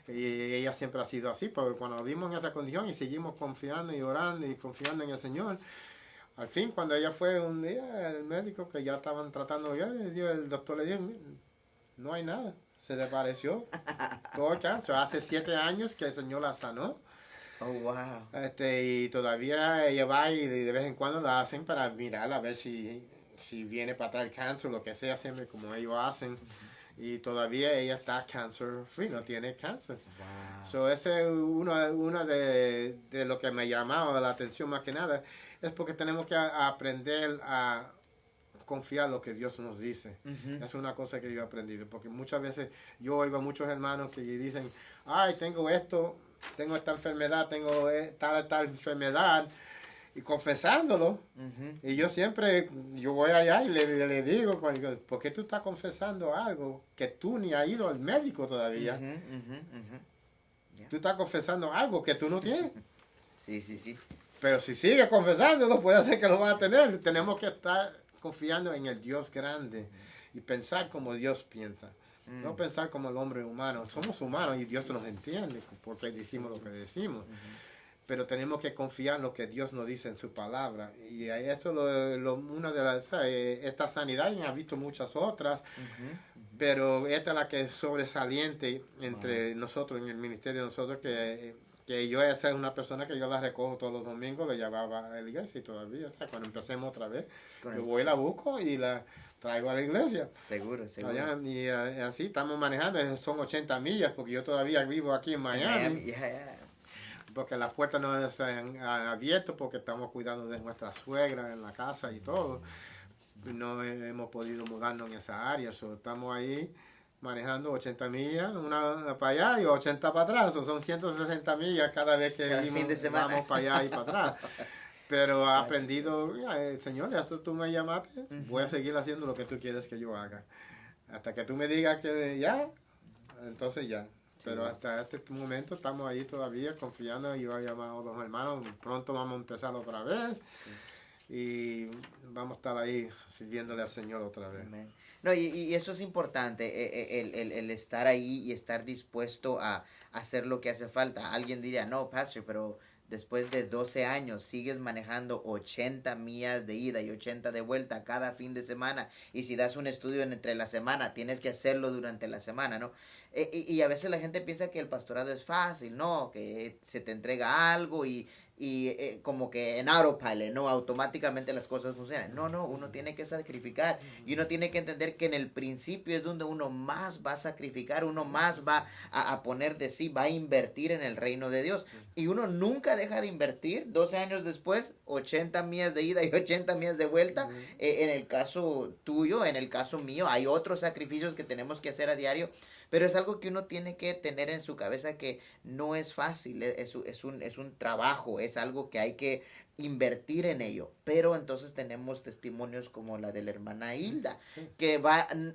Speaker 2: y ella siempre ha sido así, pero cuando vimos en esa condición y seguimos confiando y orando y confiando en el Señor, al fin cuando ella fue un día, el médico que ya estaban tratando ya, el doctor le dijo, no hay nada, se desapareció todo el cáncer, hace 7 años que el Señor la sanó.
Speaker 1: Oh, wow.
Speaker 2: Y todavía ella va y de vez en cuando la hacen para mirar a ver si viene para atrás el cáncer, lo que sea, siempre como ellos hacen. Y todavía ella está cancer free, no tiene cáncer. Wow. So ese es uno de lo que me llamaba la atención más que nada, es porque tenemos que aprender a confiar en lo que Dios nos dice. Es una cosa que yo he aprendido, porque muchas veces yo oigo a muchos hermanos que dicen, ay, tengo esto, tengo esta enfermedad, tengo tal enfermedad, y confesándolo. Y yo voy allá y le digo, ¿por qué tú estás confesando algo que tú ni has ido al médico todavía? Yeah. Tú estás confesando algo que tú no tienes.
Speaker 1: Sí.
Speaker 2: Pero si sigues confesándolo, puede ser que lo vas a tener. Tenemos que estar confiando en el Dios grande y pensar como Dios piensa. No pensar como el hombre humano. Somos humanos y Dios nos entiende porque decimos lo que decimos. pero tenemos que confiar en lo que Dios nos dice en su palabra. Y eso una de las, esta sanidad, y han visto muchas otras, pero esta es la que es sobresaliente entre nosotros, en el ministerio de nosotros, que yo esa es una persona que yo la recojo todos los domingos, la llevaba a la iglesia y todavía, o sea, cuando empecemos otra vez, yo voy y la busco y la traigo a la iglesia.
Speaker 1: Seguro, seguro.
Speaker 2: Allá, y así estamos manejando, son 80 millas, porque yo todavía vivo aquí en Miami. Porque las puertas no se han abierto, porque estamos cuidando de nuestra suegra en la casa y todo. No hemos podido mudarnos en esa área, estamos ahí manejando 80 millas, una para allá y 80 para atrás, son 160 millas cada vez que vamos para allá y para atrás. Pero he aprendido, Señor, esto tú me llamaste, voy a seguir haciendo lo que tú quieres que yo haga. Hasta que tú me digas que ya, entonces ya. Pero hasta este momento estamos ahí todavía confiando. Yo he llamado a los hermanos, pronto vamos a empezar otra vez. Y vamos a estar ahí sirviéndole al Señor otra vez.
Speaker 1: Amén. No, y eso es importante, el estar ahí y estar dispuesto a hacer lo que hace falta. Alguien diría, no, pastor, pero después de 12 años sigues manejando 80 millas de ida y 80 de vuelta cada fin de semana. Y si das un estudio entre la semana, tienes que hacerlo durante la semana, ¿no? Y a veces la gente piensa que el pastorado es fácil, ¿no? Que se te entrega algo y como que en autopilot, ¿no? Automáticamente las cosas funcionan. No, uno tiene que sacrificar y uno tiene que entender que en el principio es donde uno más va a sacrificar, uno más va a poner de sí, va a invertir en el reino de Dios. Y uno nunca deja de invertir. 12 años después, 80 millas de ida y 80 millas de vuelta. En el caso tuyo, en el caso mío, hay otros sacrificios que tenemos que hacer a diario. Pero es algo que uno tiene que tener en su cabeza que no es fácil, es un trabajo, es algo que hay que invertir en ello. Pero entonces tenemos testimonios como la de la hermana Hilda, que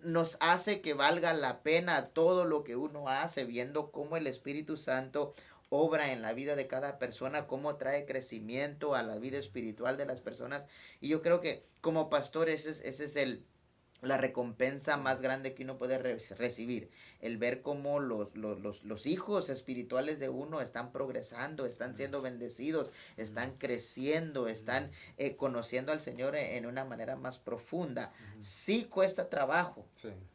Speaker 1: nos hace que valga la pena todo lo que uno hace, viendo cómo el Espíritu Santo obra en la vida de cada persona, cómo trae crecimiento a la vida espiritual de las personas. Y yo creo que como pastor ese es la recompensa más grande que uno puede recibir, el ver cómo los hijos espirituales de uno están progresando, están siendo bendecidos, están creciendo, están conociendo al Señor en una manera más profunda. Sí cuesta trabajo,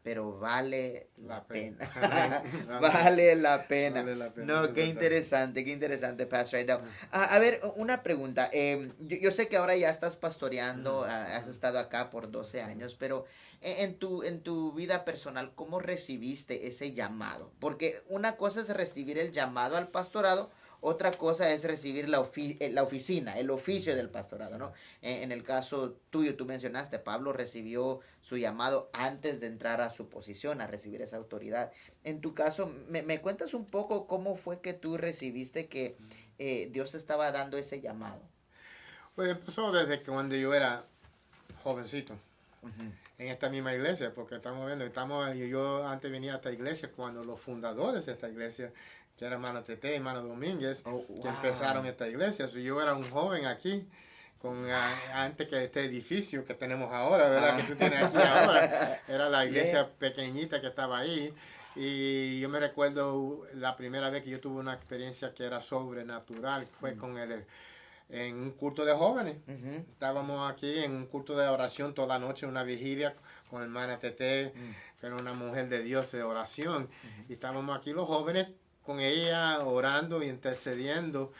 Speaker 1: pero vale la pena. Vale la pena. No, qué interesante, Pastor Aidao. A ver, una pregunta. Yo sé que ahora ya estás pastoreando, has estado acá por 12 años, pero en tu vida personal, ¿cómo recibiste ese llamado? Porque una cosa es recibir el llamado al pastorado, otra cosa es recibir la oficina, el oficio del pastorado, ¿no? En el caso tuyo, tú mencionaste, Pablo recibió su llamado antes de entrar a su posición, a recibir esa autoridad. En tu caso, ¿me cuentas un poco cómo fue que tú recibiste que Dios estaba dando ese llamado?
Speaker 2: Pues empezó desde que cuando yo era jovencito. En esta misma iglesia, porque yo antes venía a esta iglesia cuando los fundadores de esta iglesia, que era hermano Tete y hermano Domínguez, que empezaron esta iglesia. Yo era un joven aquí, antes que este edificio que tenemos ahora, ¿verdad? Que tú tienes aquí ahora, era la iglesia pequeñita que estaba ahí. Y yo me recuerdo la primera vez que yo tuve una experiencia que era sobrenatural, fue en un culto de jóvenes. Estábamos aquí en un culto de oración toda la noche, una vigilia con hermana Tete, que era una mujer de Dios de oración. Y estábamos aquí los jóvenes con ella orando y intercediendo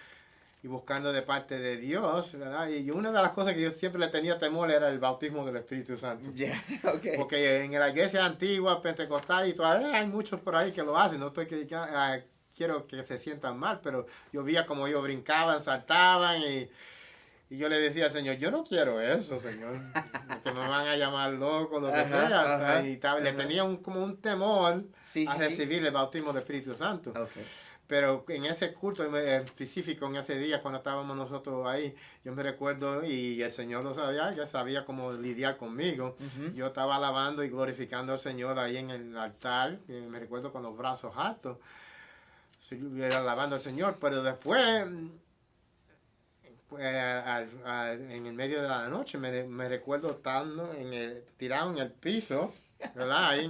Speaker 2: y buscando de parte de Dios, ¿verdad? Y una de las cosas que yo siempre le tenía temor era el bautismo del Espíritu Santo. Porque en la iglesia antigua, pentecostal, y todavía hay muchos por ahí que lo hacen, no estoy quiero que se sientan mal, pero yo veía como ellos brincaban, saltaban y yo le decía al Señor, yo no quiero eso, Señor, que me van a llamar loco, lo que sea. Le tenía como un temor a recibir el bautismo del Espíritu Santo. Pero en ese culto específico, en ese día, cuando estábamos nosotros ahí, yo me recuerdo, y el Señor lo sabía, ya sabía cómo lidiar conmigo. Yo estaba alabando y glorificando al Señor ahí en el altar, me recuerdo con los brazos altos, alabando al Señor, pero después, en el medio de la noche, me recuerdo estando tirado en el piso, ¿verdad? Ahí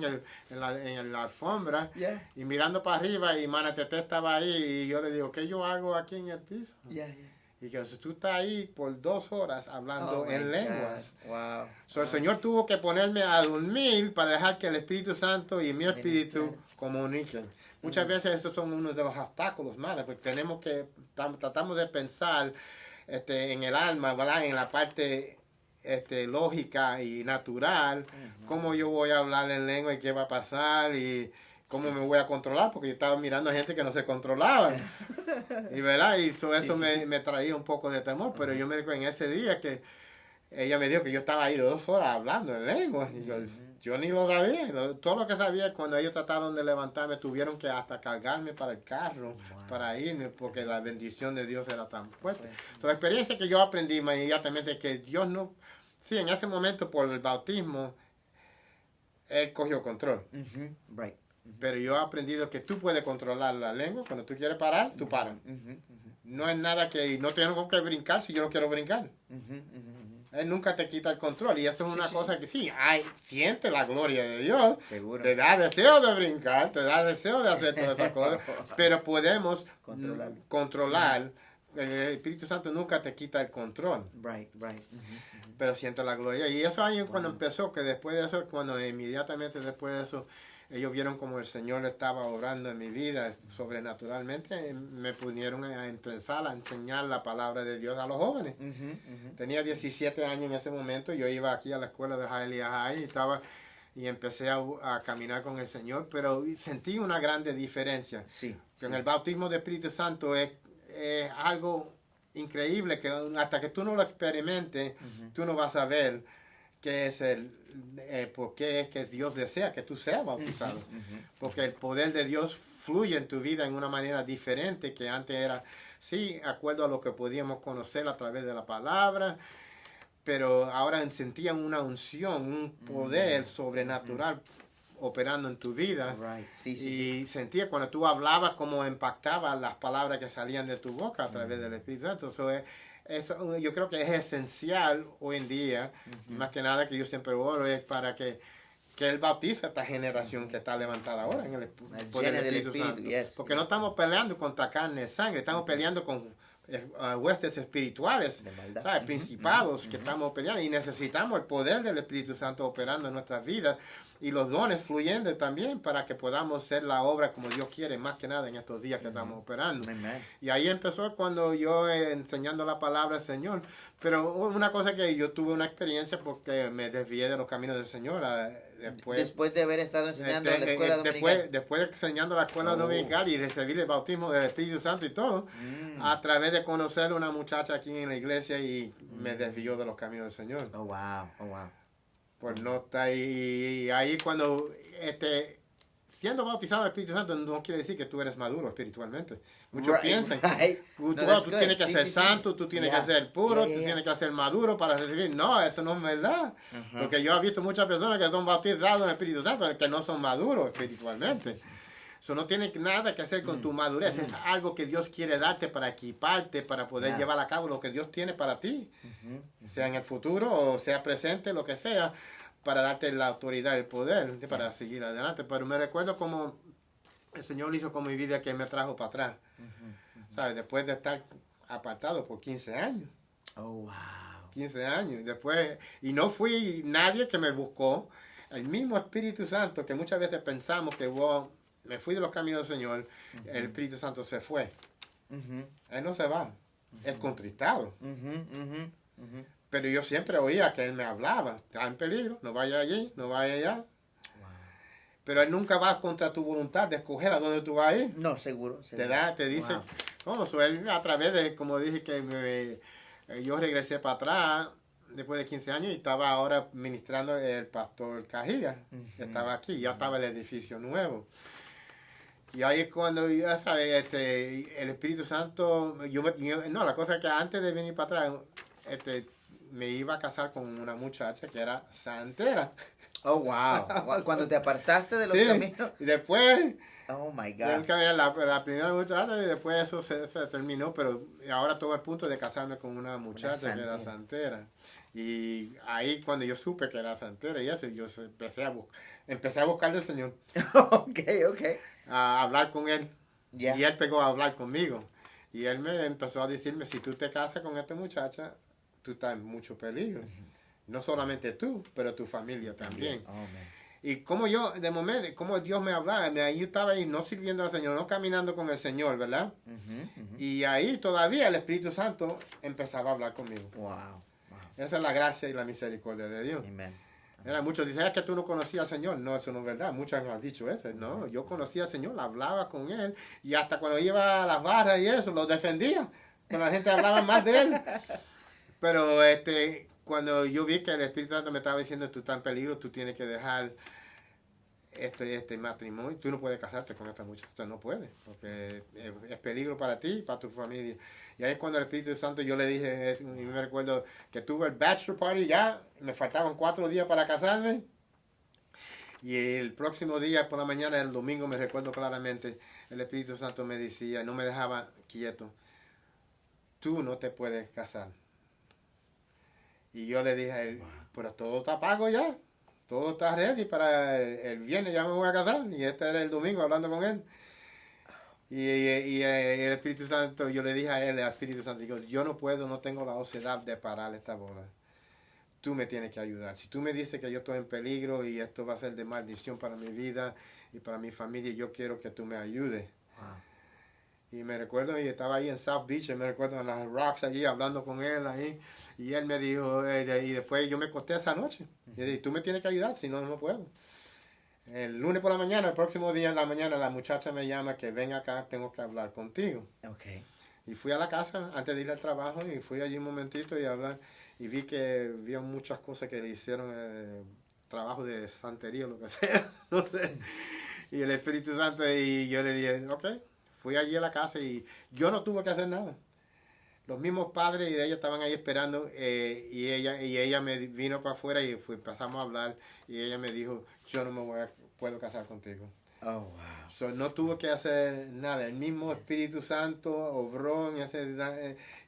Speaker 2: en la alfombra,
Speaker 1: Yeah.
Speaker 2: y mirando para arriba, y Mana Tete estaba ahí, y yo le digo, ¿qué yo hago aquí en el piso?
Speaker 1: Yeah, yeah.
Speaker 2: Y que si tú estás ahí por 2 horas hablando
Speaker 1: Oh my
Speaker 2: en lenguas.
Speaker 1: God. Wow.
Speaker 2: So, el
Speaker 1: Wow.
Speaker 2: Señor tuvo que ponerme a dormir para dejar que el Espíritu Santo y mi espíritu
Speaker 1: Ministrar.
Speaker 2: comuniquen. Muchas veces estos son uno de los obstáculos, madre, porque tenemos que, tratamos de pensar en el alma, ¿verdad? En la parte lógica y natural, cómo yo voy a hablar en lengua y qué va a pasar y cómo me voy a controlar, porque yo estaba mirando a gente que no se controlaba. Y verdad, y eso
Speaker 1: Sí, sí, sí.
Speaker 2: me traía un poco de temor, pero yo me recuerdo en ese día que ella me dijo que yo estaba ahí 2 horas hablando en lengua. Y yo ni lo sabía. Todo lo que sabía, cuando ellos trataron de levantarme, tuvieron que hasta cargarme para el carro,
Speaker 1: Wow.
Speaker 2: para irme, porque la bendición de Dios era tan fuerte.
Speaker 1: Pues,
Speaker 2: So, la experiencia que yo aprendí inmediatamente es que Dios no... Sí, en ese momento, por el bautismo, Él cogió control.
Speaker 1: Right.
Speaker 2: Pero yo he aprendido que tú puedes controlar la lengua. Cuando tú quieres parar, tú paras. No es nada que... No tengo que brincar si yo no quiero brincar. Él nunca te quita el control. Y esto es una cosa que sí, siente la gloria de Dios.
Speaker 1: Seguro.
Speaker 2: Te da deseo de brincar, te da deseo de hacer todas esas cosas. Pero podemos controlar. El Espíritu Santo nunca te quita el control.
Speaker 1: Right, right.
Speaker 2: Pero siente la gloria. Y eso ahí cuando empezó, que después de eso, cuando inmediatamente después de eso, ellos vieron como el Señor estaba obrando en mi vida sobrenaturalmente, me pusieron a empezar a enseñar la palabra de Dios a los jóvenes. Tenía 17 años en ese momento, yo iba aquí a la escuela de Hialeah High y empecé a caminar con el Señor, pero sentí una grande diferencia.
Speaker 1: Sí.
Speaker 2: Que en el bautismo del Espíritu Santo es algo increíble, que hasta que tú no lo experimentes, tú no vas a ver qué es por qué es que Dios desea que tú seas bautizado. Porque el poder de Dios fluye en tu vida en una manera diferente que antes era, sí, acuerdo a lo que podíamos conocer a través de la palabra, pero ahora sentían una unción, un poder sobrenatural operando en tu vida.
Speaker 1: Right. Sí,
Speaker 2: Y sentía cuando tú hablabas cómo impactaban las palabras que salían de tu boca a través del Espíritu Santo. Eso yo creo que es esencial hoy en día, más que nada que yo siempre oro, es para que Él bautice a esta generación que está levantada ahora en el poder del Espíritu Santo. Porque no estamos peleando contra carne y sangre, estamos peleando con huestes espirituales, ¿sabes? Principados que estamos peleando, y necesitamos el poder del Espíritu Santo operando en nuestras vidas y los dones fluyendo también para que podamos hacer la obra como Dios quiere, más que nada en estos días que estamos operando. Y ahí empezó cuando yo enseñando la palabra del Señor. Pero una cosa que yo tuve una experiencia porque me desvié de los caminos del Señor.
Speaker 1: Después de haber estado enseñando en la escuela dominical.
Speaker 2: Después de enseñando la escuela dominical y recibir el bautismo del Espíritu Santo y todo, a través de conocer a una muchacha aquí en la iglesia, y me desvió de los caminos del Señor.
Speaker 1: Oh, wow. Oh, wow.
Speaker 2: Pues no está ahí. Y ahí cuando siendo bautizado en el Espíritu Santo no quiere decir que tú eres maduro espiritualmente. Muchos piensan que tú tienes que ser santo, tú tienes que ser puro, tú tienes que ser maduro para recibir. No, eso no es verdad. Porque yo he visto muchas personas que son bautizados en el Espíritu Santo que no son maduros espiritualmente. Eso no tiene nada que hacer con tu madurez. Es algo que Dios quiere darte para equiparte, para poder llevar a cabo lo que Dios tiene para ti. Sea en el futuro o sea presente, lo que sea, para darte la autoridad, el poder, para seguir adelante. Pero me recuerdo como el Señor hizo con mi vida, que me trajo para atrás. ¿Sabes? Después de estar apartado por 15 años.
Speaker 1: Oh, wow.
Speaker 2: 15 años. Después, y no fui nadie que me buscó. El mismo Espíritu Santo, que muchas veces pensamos que me fui de los caminos del Señor, el Espíritu Santo se fue. Él no se va. Es contristado. Pero yo siempre oía que Él me hablaba. Está en peligro, no vaya allí, no vaya allá. Wow. Pero Él nunca va contra tu voluntad de escoger a dónde tú vas a ir.
Speaker 1: No, seguro.
Speaker 2: Te dice, Él a través de, como dije, que yo regresé para atrás después de 15 años y estaba ahora ministrando el pastor Cajiga. Estaba aquí, ya estaba el edificio nuevo. Y ahí es cuando, ya sabes, el Espíritu Santo, la cosa es que antes de venir para atrás, me iba a casar con una muchacha que era santera.
Speaker 1: Oh, wow. Cuando te apartaste de los caminos.
Speaker 2: Y después,
Speaker 1: oh my God.
Speaker 2: La primera muchacha, y después eso se terminó, pero ahora estoy al punto de casarme con una muchacha que era santera. Y ahí cuando yo supe que era santera y eso, yo empecé a buscar al Señor,
Speaker 1: Ok, ok.
Speaker 2: a hablar con Él.
Speaker 1: Ya.
Speaker 2: Y Él pegó a hablar conmigo. Y Él me empezó a decirme, si tú te casas con esta muchacha, tú estás en mucho peligro. No solamente tú, pero tu familia también.
Speaker 1: Oh, man.
Speaker 2: Y como yo, de momento, como Dios me hablaba, yo estaba ahí no sirviendo al Señor, no caminando con el Señor, ¿verdad? Y ahí todavía el Espíritu Santo empezaba a hablar conmigo.
Speaker 1: Wow. Wow.
Speaker 2: Esa es la gracia y la misericordia de Dios.
Speaker 1: Amen.
Speaker 2: Era, muchos dicen, es que tú no conocías al Señor. No, eso no es verdad. Muchos han dicho eso. No, yo conocía al Señor, hablaba con Él. Y hasta cuando iba a las barras y eso, lo defendía. Cuando la gente hablaba más de Él. Pero cuando yo vi que el Espíritu Santo me estaba diciendo, tú estás en peligro, tú tienes que dejar este matrimonio, tú no puedes casarte con esta muchacha, no puedes, porque es peligro para ti y para tu familia. Y ahí es cuando el Espíritu Santo, yo le dije, y me recuerdo que tuve el bachelor party ya, me faltaban 4 días para casarme, y el próximo día por la mañana, el domingo, me recuerdo claramente, el Espíritu Santo me decía, no me dejaba quieto, tú no te puedes casar. Y yo le dije a él, pero todo está pago ya. Todo está ready para el viernes, ya me voy a casar. Y este era el domingo hablando con él. Y el Espíritu Santo, yo le dije a él, al Espíritu Santo, digo, yo no puedo, no tengo la osedad de parar esta boda. Tú me tienes que ayudar. Si tú me dices que yo estoy en peligro y esto va a ser de maldición para mi vida y para mi familia, yo quiero que tú me ayudes. Wow. Y me recuerdo, y estaba ahí en South Beach, y me recuerdo en las rocks allí, hablando con él ahí. Y él me dijo, y después yo me acosté esa noche. Y yo dije, tú me tienes que ayudar, si no, no puedo. El lunes por la mañana, el próximo día en la mañana, la muchacha me llama que venga acá, tengo que hablar contigo.
Speaker 1: Okay.
Speaker 2: Y fui a la casa antes de ir al trabajo y fui allí un momentito y hablar. Y vi que había muchas cosas que le hicieron, trabajo de santería o lo que sea, no sé. Y el Espíritu Santo, y yo le dije, ok, fui allí a la casa y yo no tuve que hacer nada. Los mismos padres y ella estaban ahí esperando y ella me vino para afuera y empezamos a hablar y ella me dijo, yo no puedo casar contigo.
Speaker 1: Oh, wow.
Speaker 2: So, no tuvo que hacer nada. El mismo Espíritu Santo obró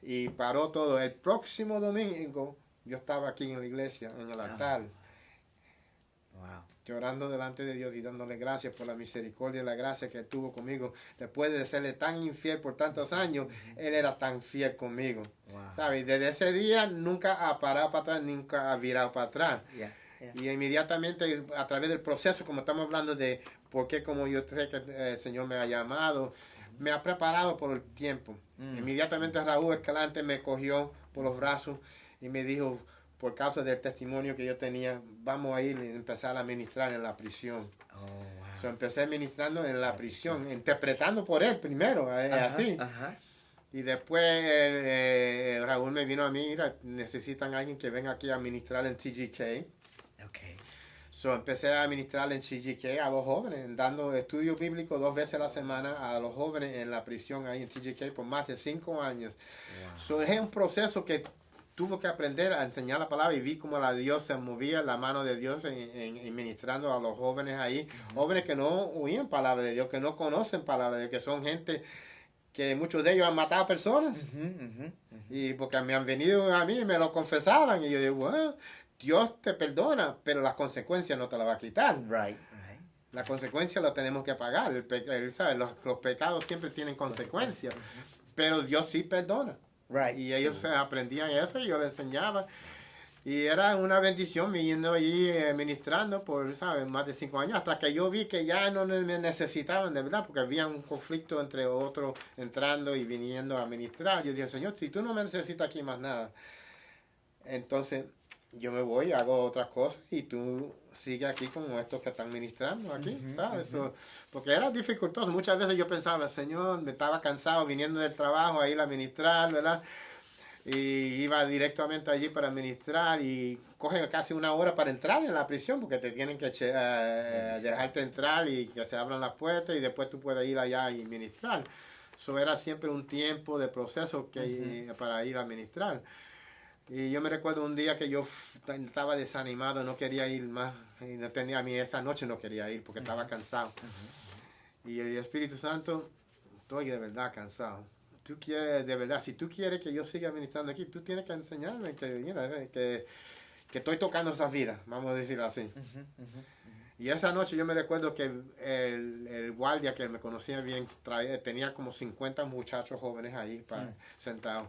Speaker 2: y paró todo. El próximo domingo yo estaba aquí en la iglesia, en el altar.
Speaker 1: Wow.
Speaker 2: Llorando delante de Dios y dándole gracias por la misericordia y la gracia que tuvo conmigo. Después de serle tan infiel por tantos años, Él era tan fiel conmigo. Wow. ¿Sabes? Desde ese día nunca ha parado para atrás, nunca ha virado para atrás. Yeah. Yeah. Y inmediatamente a través del proceso, como estamos hablando de por qué como yo sé que el Señor me ha llamado, me ha preparado por el tiempo. Inmediatamente Raúl Escalante me cogió por los brazos y me dijo, por causa del testimonio que yo tenía, vamos a ir y empezar a ministrar en la prisión. Oh, wow. So, empecé ministrando en la prisión, interpretando por él primero, así. Y después Raúl me vino a mí, mira, necesitan a alguien que venga aquí a ministrar en TGK. Okay. So, empecé a ministrar en TGK a los jóvenes, dando estudios bíblicos 2 veces a la semana a los jóvenes en la prisión ahí en TGK por más de 5 años. Wow. So, es un proceso que tuvo que aprender a enseñar la palabra y vi cómo la Dios se movía, la mano de Dios en ministrando a los jóvenes ahí. Jóvenes que no oían palabra de Dios, que no conocen palabra de Dios, que son gente que muchos de ellos han matado personas. Y porque me han venido a mí y me lo confesaban. Y yo digo, bueno, Dios te perdona, pero las consecuencias no te las va a quitar.
Speaker 1: Right.
Speaker 2: Las consecuencias las tenemos que pagar. ¿Sabes? Los pecados siempre tienen consecuencias, pero Dios sí perdona. Right. Y ellos aprendían eso y yo les enseñaba. Y era una bendición yendo allí ministrando por, ¿sabes?, más de 5 años, hasta que yo vi que ya no me necesitaban de verdad, porque había un conflicto entre otros entrando y viniendo a ministrar. Yo dije, Señor, si tú no me necesitas aquí más nada, entonces yo me voy, hago otras cosas y tú sigues aquí como estos que están ministrando aquí, ¿sabes? Porque era dificultoso. Muchas veces yo pensaba, Señor, me estaba cansado viniendo del trabajo a ir a ministrar, ¿verdad? Y iba directamente allí para ministrar y cogen casi 1 hora para entrar en la prisión porque te tienen que dejarte entrar y que se abran las puertas y después tú puedes ir allá y ministrar. Eso era siempre un tiempo de proceso para ir a ministrar. Y yo me recuerdo un día que yo estaba desanimado, no quería ir más, y no tenía, a mí esa noche no quería ir porque estaba cansado. Y el Espíritu Santo, estoy de verdad cansado. tú quieres, de verdad, si tú quieres que yo siga ministrando aquí, tú tienes que enseñarme que, mira, que estoy tocando esas vidas, vamos a decirlo así. Y esa noche yo me recuerdo que el guardia que me conocía bien tenía como 50 muchachos jóvenes ahí sentados.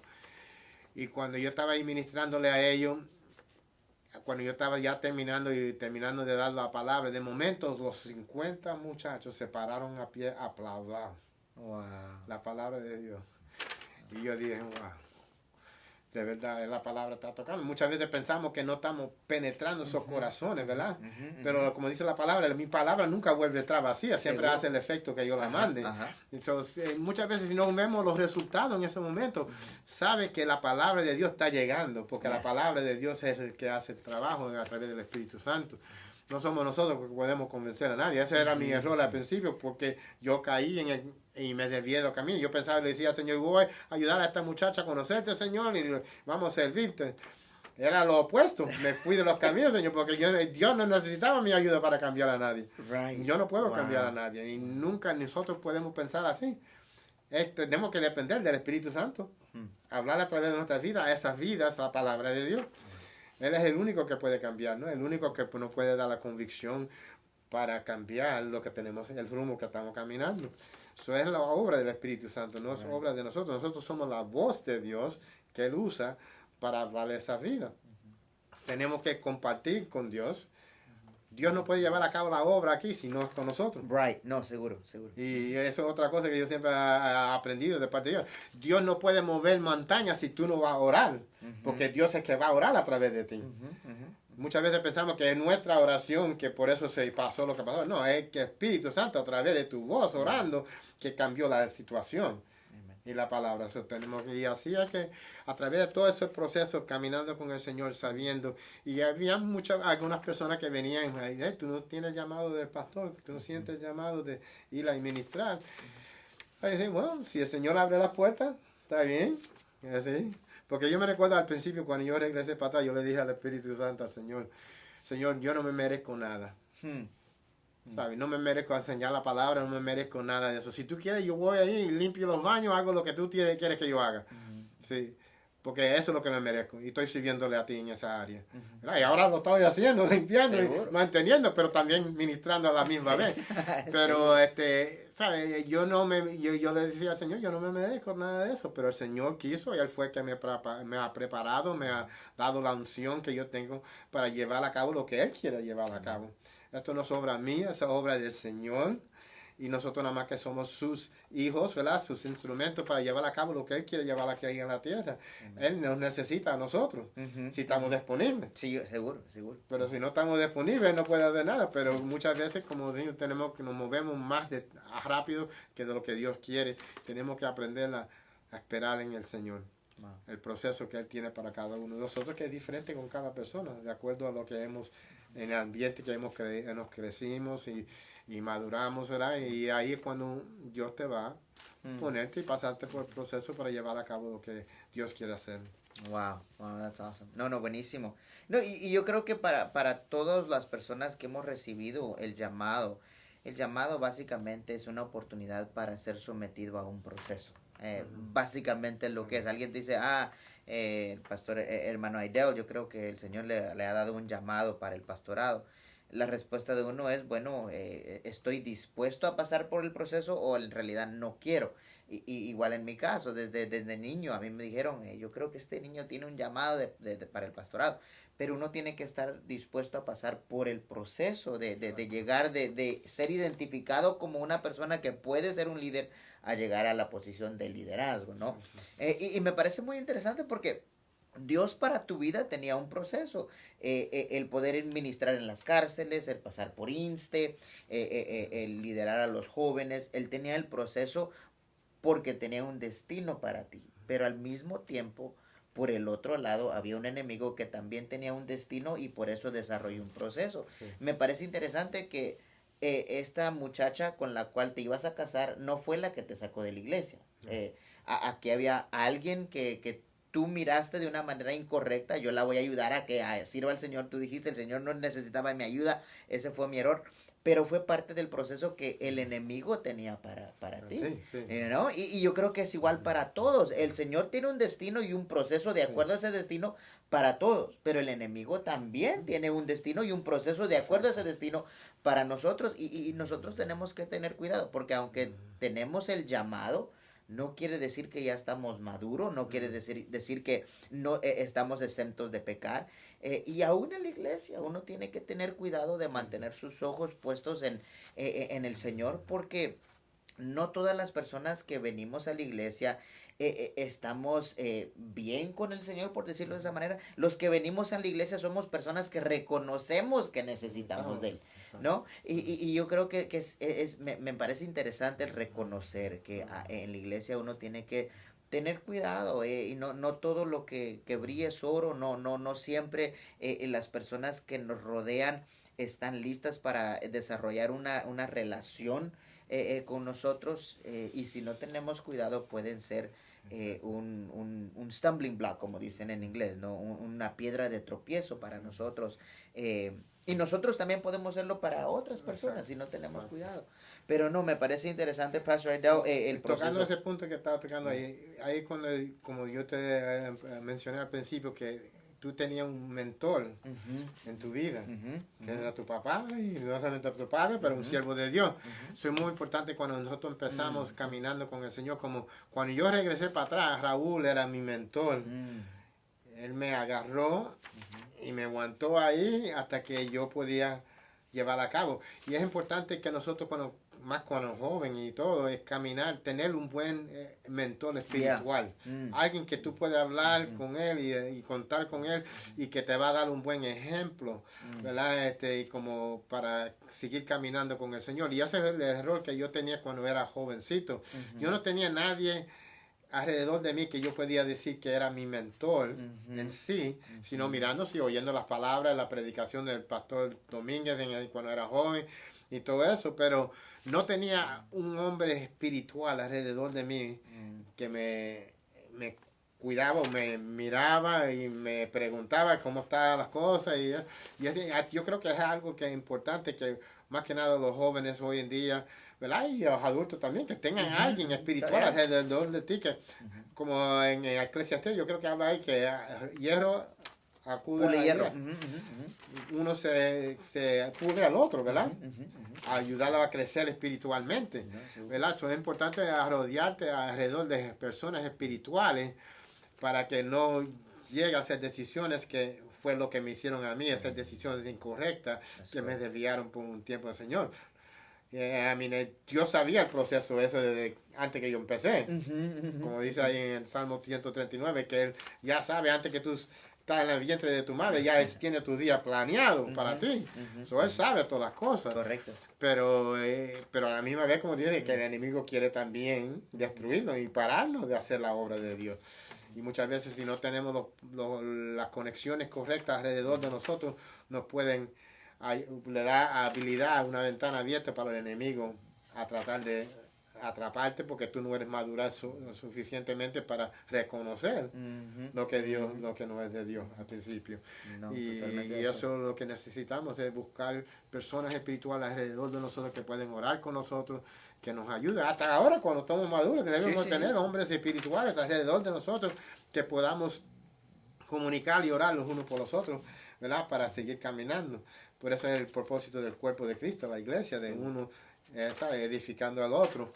Speaker 2: Y cuando yo estaba ahí ministrándole a ellos, cuando yo estaba ya terminando de dar la palabra, de momento los 50 muchachos se pararon a pie aplaudiendo la palabra de Dios. Y yo dije, wow, de verdad, la palabra está tocando. Muchas veces pensamos que no estamos penetrando esos corazones, ¿verdad? Pero como dice la palabra, mi palabra nunca vuelve a estar vacía, siempre hace el efecto que yo la mande. Entonces, muchas veces si no vemos los resultados en ese momento, sabe que la palabra de Dios está llegando, porque la palabra de Dios es el que hace el trabajo a través del Espíritu Santo. No somos nosotros que podemos convencer a nadie. Ese era mi error al principio, porque yo caí y me desvié del camino. Yo pensaba, le decía, Señor, voy a ayudar a esta muchacha a conocerte, Señor, y vamos a servirte. Era lo opuesto. Me fui de los caminos, Señor, porque Dios no necesitaba mi ayuda para cambiar a nadie. Yo no puedo cambiar a nadie. Y nunca nosotros podemos pensar así. Tenemos que depender del Espíritu Santo. Hablar a través de nuestras vidas, a esas vidas, la palabra de Dios. Él es el único que puede cambiar, ¿no? El único que nos puede dar la convicción para cambiar lo que tenemos, el rumbo que estamos caminando. Eso es la obra del Espíritu Santo, no es obra de nosotros. Nosotros somos la voz de Dios que Él usa para darle esa vida. Tenemos que compartir con Dios. Dios no puede llevar a cabo la obra aquí si no es con nosotros.
Speaker 1: No, seguro.
Speaker 2: Y eso es otra cosa que yo siempre he aprendido de parte de Dios. Dios no puede mover montañas si tú no vas a orar, porque Dios es que va a orar a través de ti. Muchas veces pensamos que es nuestra oración que por eso se pasó lo que pasó. No, es que Espíritu Santo a través de tu voz orando que cambió la situación. Y la palabra, eso tenemos que ir así, es que a través de todo ese proceso, caminando con el Señor, sabiendo, y había algunas personas que venían, hey, tú no tienes llamado del pastor, tú no sientes llamado de ir a ministrar. Ahí dicen, bueno, si el Señor abre las puertas, está bien, así. Porque yo me recuerdo al principio, cuando yo regresé para atrás, yo le dije al Espíritu Santo, al Señor, yo no me merezco nada. ¿Sabes? No me merezco enseñar la palabra, no me merezco nada de eso. Si tú quieres, yo voy ahí, limpio los baños, hago lo que tú quieres que yo haga. Sí, porque eso es lo que me merezco. Y estoy sirviéndole a ti en esa área. Y ahora lo estoy haciendo, limpiando y manteniendo, pero también ministrando a la misma vez. Pero, ¿sabes? Yo le decía al Señor, yo no me merezco nada de eso, pero el Señor quiso y Él fue que me ha preparado, me ha dado la unción que yo tengo para llevar a cabo lo que Él quiere llevar a cabo. Esto no es obra mía, es obra del Señor. Y nosotros nada más que somos sus hijos, ¿verdad? Sus instrumentos para llevar a cabo lo que Él quiere llevar aquí en la tierra. Él nos necesita a nosotros, si estamos disponibles.
Speaker 1: Sí, seguro.
Speaker 2: Pero si no estamos disponibles, no puede hacer nada. Pero muchas veces, como digo, tenemos que nos movemos más rápido que de lo que Dios quiere. Tenemos que aprender a esperar en el Señor. El proceso que Él tiene para cada uno de nosotros, que es diferente con cada persona, de acuerdo a lo que hemos, en el ambiente que nos crecimos y maduramos, ¿verdad? Y ahí es cuando Dios te va a ponerte y pasarte por el proceso para llevar a cabo lo que Dios quiere hacer.
Speaker 1: Wow, that's awesome. No, buenísimo. No, y yo creo que para todas las personas que hemos recibido el llamado básicamente es una oportunidad para ser sometido a un proceso. Básicamente lo que es. Alguien dice, el pastor hermano Aidel, yo creo que el Señor le ha dado un llamado para el pastorado. La respuesta de uno es, bueno, estoy dispuesto a pasar por el proceso o en realidad no quiero. Igual en mi caso, desde niño a mí me dijeron, yo creo que este niño tiene un llamado para el pastorado, pero uno tiene que estar dispuesto a pasar por el proceso de llegar, de ser identificado como una persona que puede ser un líder a llegar a la posición de liderazgo, ¿no? Y me parece muy interesante porque Dios para tu vida tenía un proceso, el poder ministrar en las cárceles, el pasar por INSTE, el liderar a los jóvenes, Él tenía el proceso porque tenía un destino para ti, pero al mismo tiempo, por el otro lado, había un enemigo que también tenía un destino y por eso desarrolló un proceso. Sí. Me parece interesante que esta muchacha con la cual te ibas a casar no fue la que te sacó de la iglesia. Aquí había alguien que tú miraste de una manera incorrecta, yo la voy a ayudar a que sirva al Señor. Tú dijiste, el Señor no necesitaba mi ayuda, ese fue mi error. pero fue parte del proceso que el enemigo tenía para ti.
Speaker 2: Sí, sí.
Speaker 1: ¿No? Y yo creo que es igual para todos. El Señor tiene un destino y un proceso de acuerdo a ese destino para todos, pero el enemigo también tiene un destino y un proceso de acuerdo a ese destino para nosotros, y nosotros tenemos que tener cuidado, porque aunque tenemos el llamado, no quiere decir que ya estamos maduros, no quiere decir que no estamos exentos de pecar. Y aún en la iglesia uno tiene que tener cuidado de mantener sus ojos puestos en el Señor, porque no todas las personas que venimos a la iglesia estamos bien con el Señor, por decirlo de esa manera. Los que venimos a la iglesia somos personas que reconocemos que necesitamos de Él, ¿no? Y yo creo que me parece interesante el reconocer que en la iglesia uno tiene que tener cuidado, y no todo lo que brilla es oro, no siempre las personas que nos rodean están listas para desarrollar una relación con nosotros, y si no tenemos cuidado pueden ser un stumbling block, como dicen en inglés, ¿no? Una piedra de tropiezo para nosotros, y nosotros también podemos serlo para otras personas si no tenemos cuidado. Pero no, me parece interesante, Pastor Aidel, el proceso.
Speaker 2: Tocando ese punto que estaba tocando ahí cuando, como yo te mencioné al principio, que tú tenías un mentor en tu vida, que era tu papá, y no solamente tu padre, pero un siervo de Dios. Eso es muy importante cuando nosotros empezamos caminando con el Señor. Como cuando yo regresé para atrás, Raúl era mi mentor. Él me agarró y me aguantó ahí hasta que yo podía llevar a cabo. Y es importante que nosotros, más cuando joven y todo, es caminar, tener un buen mentor espiritual. Alguien que tú puedes hablar con él y contar con él, y que te va a dar un buen ejemplo, ¿verdad? Y como para seguir caminando con el Señor. Y ese es el error que yo tenía cuando era jovencito. Yo no tenía nadie alrededor de mí que yo podía decir que era mi mentor en sí, sino mirándose y oyendo las palabras, la predicación del pastor Domínguez cuando era joven y todo eso, pero no tenía un hombre espiritual alrededor de mí que me cuidaba, me miraba y me preguntaba cómo estaban las cosas, y yo creo que es algo que es importante, que más que nada los jóvenes hoy en día, ¿verdad? Y los adultos también, que tengan alguien espiritual alrededor de ti, que como en Eclesiastés, yo creo que habla ahí que hierro acude a hierro. Uno se acude al otro, ¿verdad? A ayudarlo a crecer espiritualmente, ¿verdad? Eso es importante, rodearte alrededor de personas espirituales para que no llegue a hacer decisiones que fue lo que me hicieron a mí, hacer decisiones incorrectas que me desviaron por un tiempo del Señor. Yo sabía el proceso ese desde antes que yo empecé. Como dice ahí en el Salmo 139, que Él ya sabe antes que tú estás en el vientre de tu madre, ya Él tiene tu día planeado para ti. Él sabe todas las cosas.
Speaker 1: Correcto.
Speaker 2: Pero a la misma vez, como dice, que el enemigo quiere también destruirnos y pararnos de hacer la obra de Dios. Y muchas veces, si no tenemos las conexiones correctas alrededor de nosotros, le da habilidad, una ventana abierta para el enemigo a tratar de atraparte, porque tú no eres madura suficientemente para reconocer lo que no es de Dios al principio. Y eso es lo que necesitamos, es buscar personas espirituales alrededor de nosotros que pueden orar con nosotros, que nos ayuden. Hasta ahora, cuando estamos maduros, debemos tener hombres espirituales alrededor de nosotros que podamos comunicar y orar los unos por los otros, ¿verdad? Para seguir caminando. Por eso es el propósito del cuerpo de Cristo, la iglesia, de uno edificando al otro.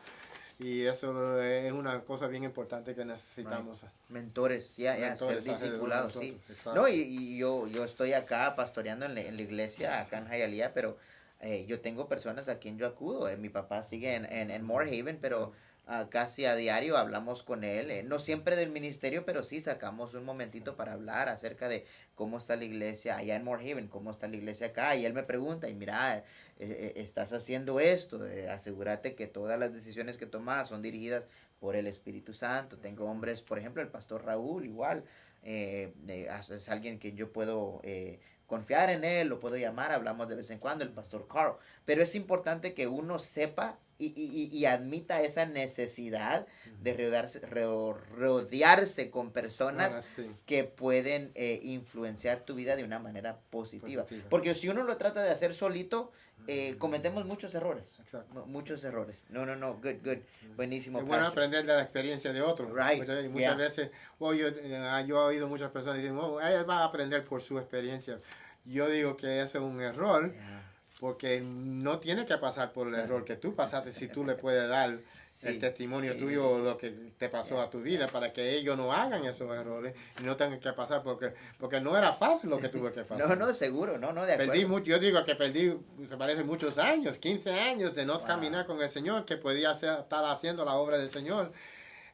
Speaker 2: Y eso es una cosa bien importante que necesitamos.
Speaker 1: Mentores, ser discipulados, sí. No, y yo estoy acá pastoreando en la iglesia, acá en Hialeah, pero yo tengo personas a quien yo acudo. Mi papá sigue en Moorhaven, pero casi a diario hablamos con él, no siempre del ministerio, pero sí sacamos un momentito para hablar acerca de cómo está la iglesia allá en Moorhaven, cómo está la iglesia acá, y él me pregunta, y mira, estás haciendo esto, asegúrate que todas las decisiones que tomas son dirigidas por el Espíritu Santo. Tengo hombres, por ejemplo, el pastor Raúl, igual, es alguien que yo puedo confiar en él, lo puedo llamar, hablamos de vez en cuando, el pastor Carl, pero es importante que uno sepa y admita esa necesidad de rodearse con personas que pueden influenciar tu vida de una manera positiva. Porque si uno lo trata de hacer solito, cometemos muchos errores.
Speaker 2: Exacto.
Speaker 1: Muchos errores. No, good. Buenísimo.
Speaker 2: Es bueno
Speaker 1: Pastor.
Speaker 2: aprender de la experiencia de otros.
Speaker 1: Right,
Speaker 2: Muchas veces, yo he oído muchas personas diciendo, él va a aprender por su experiencia. Yo digo que ese es un error, porque no tiene que pasar por el error que tú pasaste si tú le puedes dar el testimonio tuyo o lo que te pasó a tu vida para que ellos no hagan esos errores y no tengan que pasar porque no era fácil lo que tuve que pasar.
Speaker 1: No, seguro, de acuerdo.
Speaker 2: Yo digo que perdí, se parece muchos años, 15 años de no caminar con el Señor, que podía estar haciendo la obra del Señor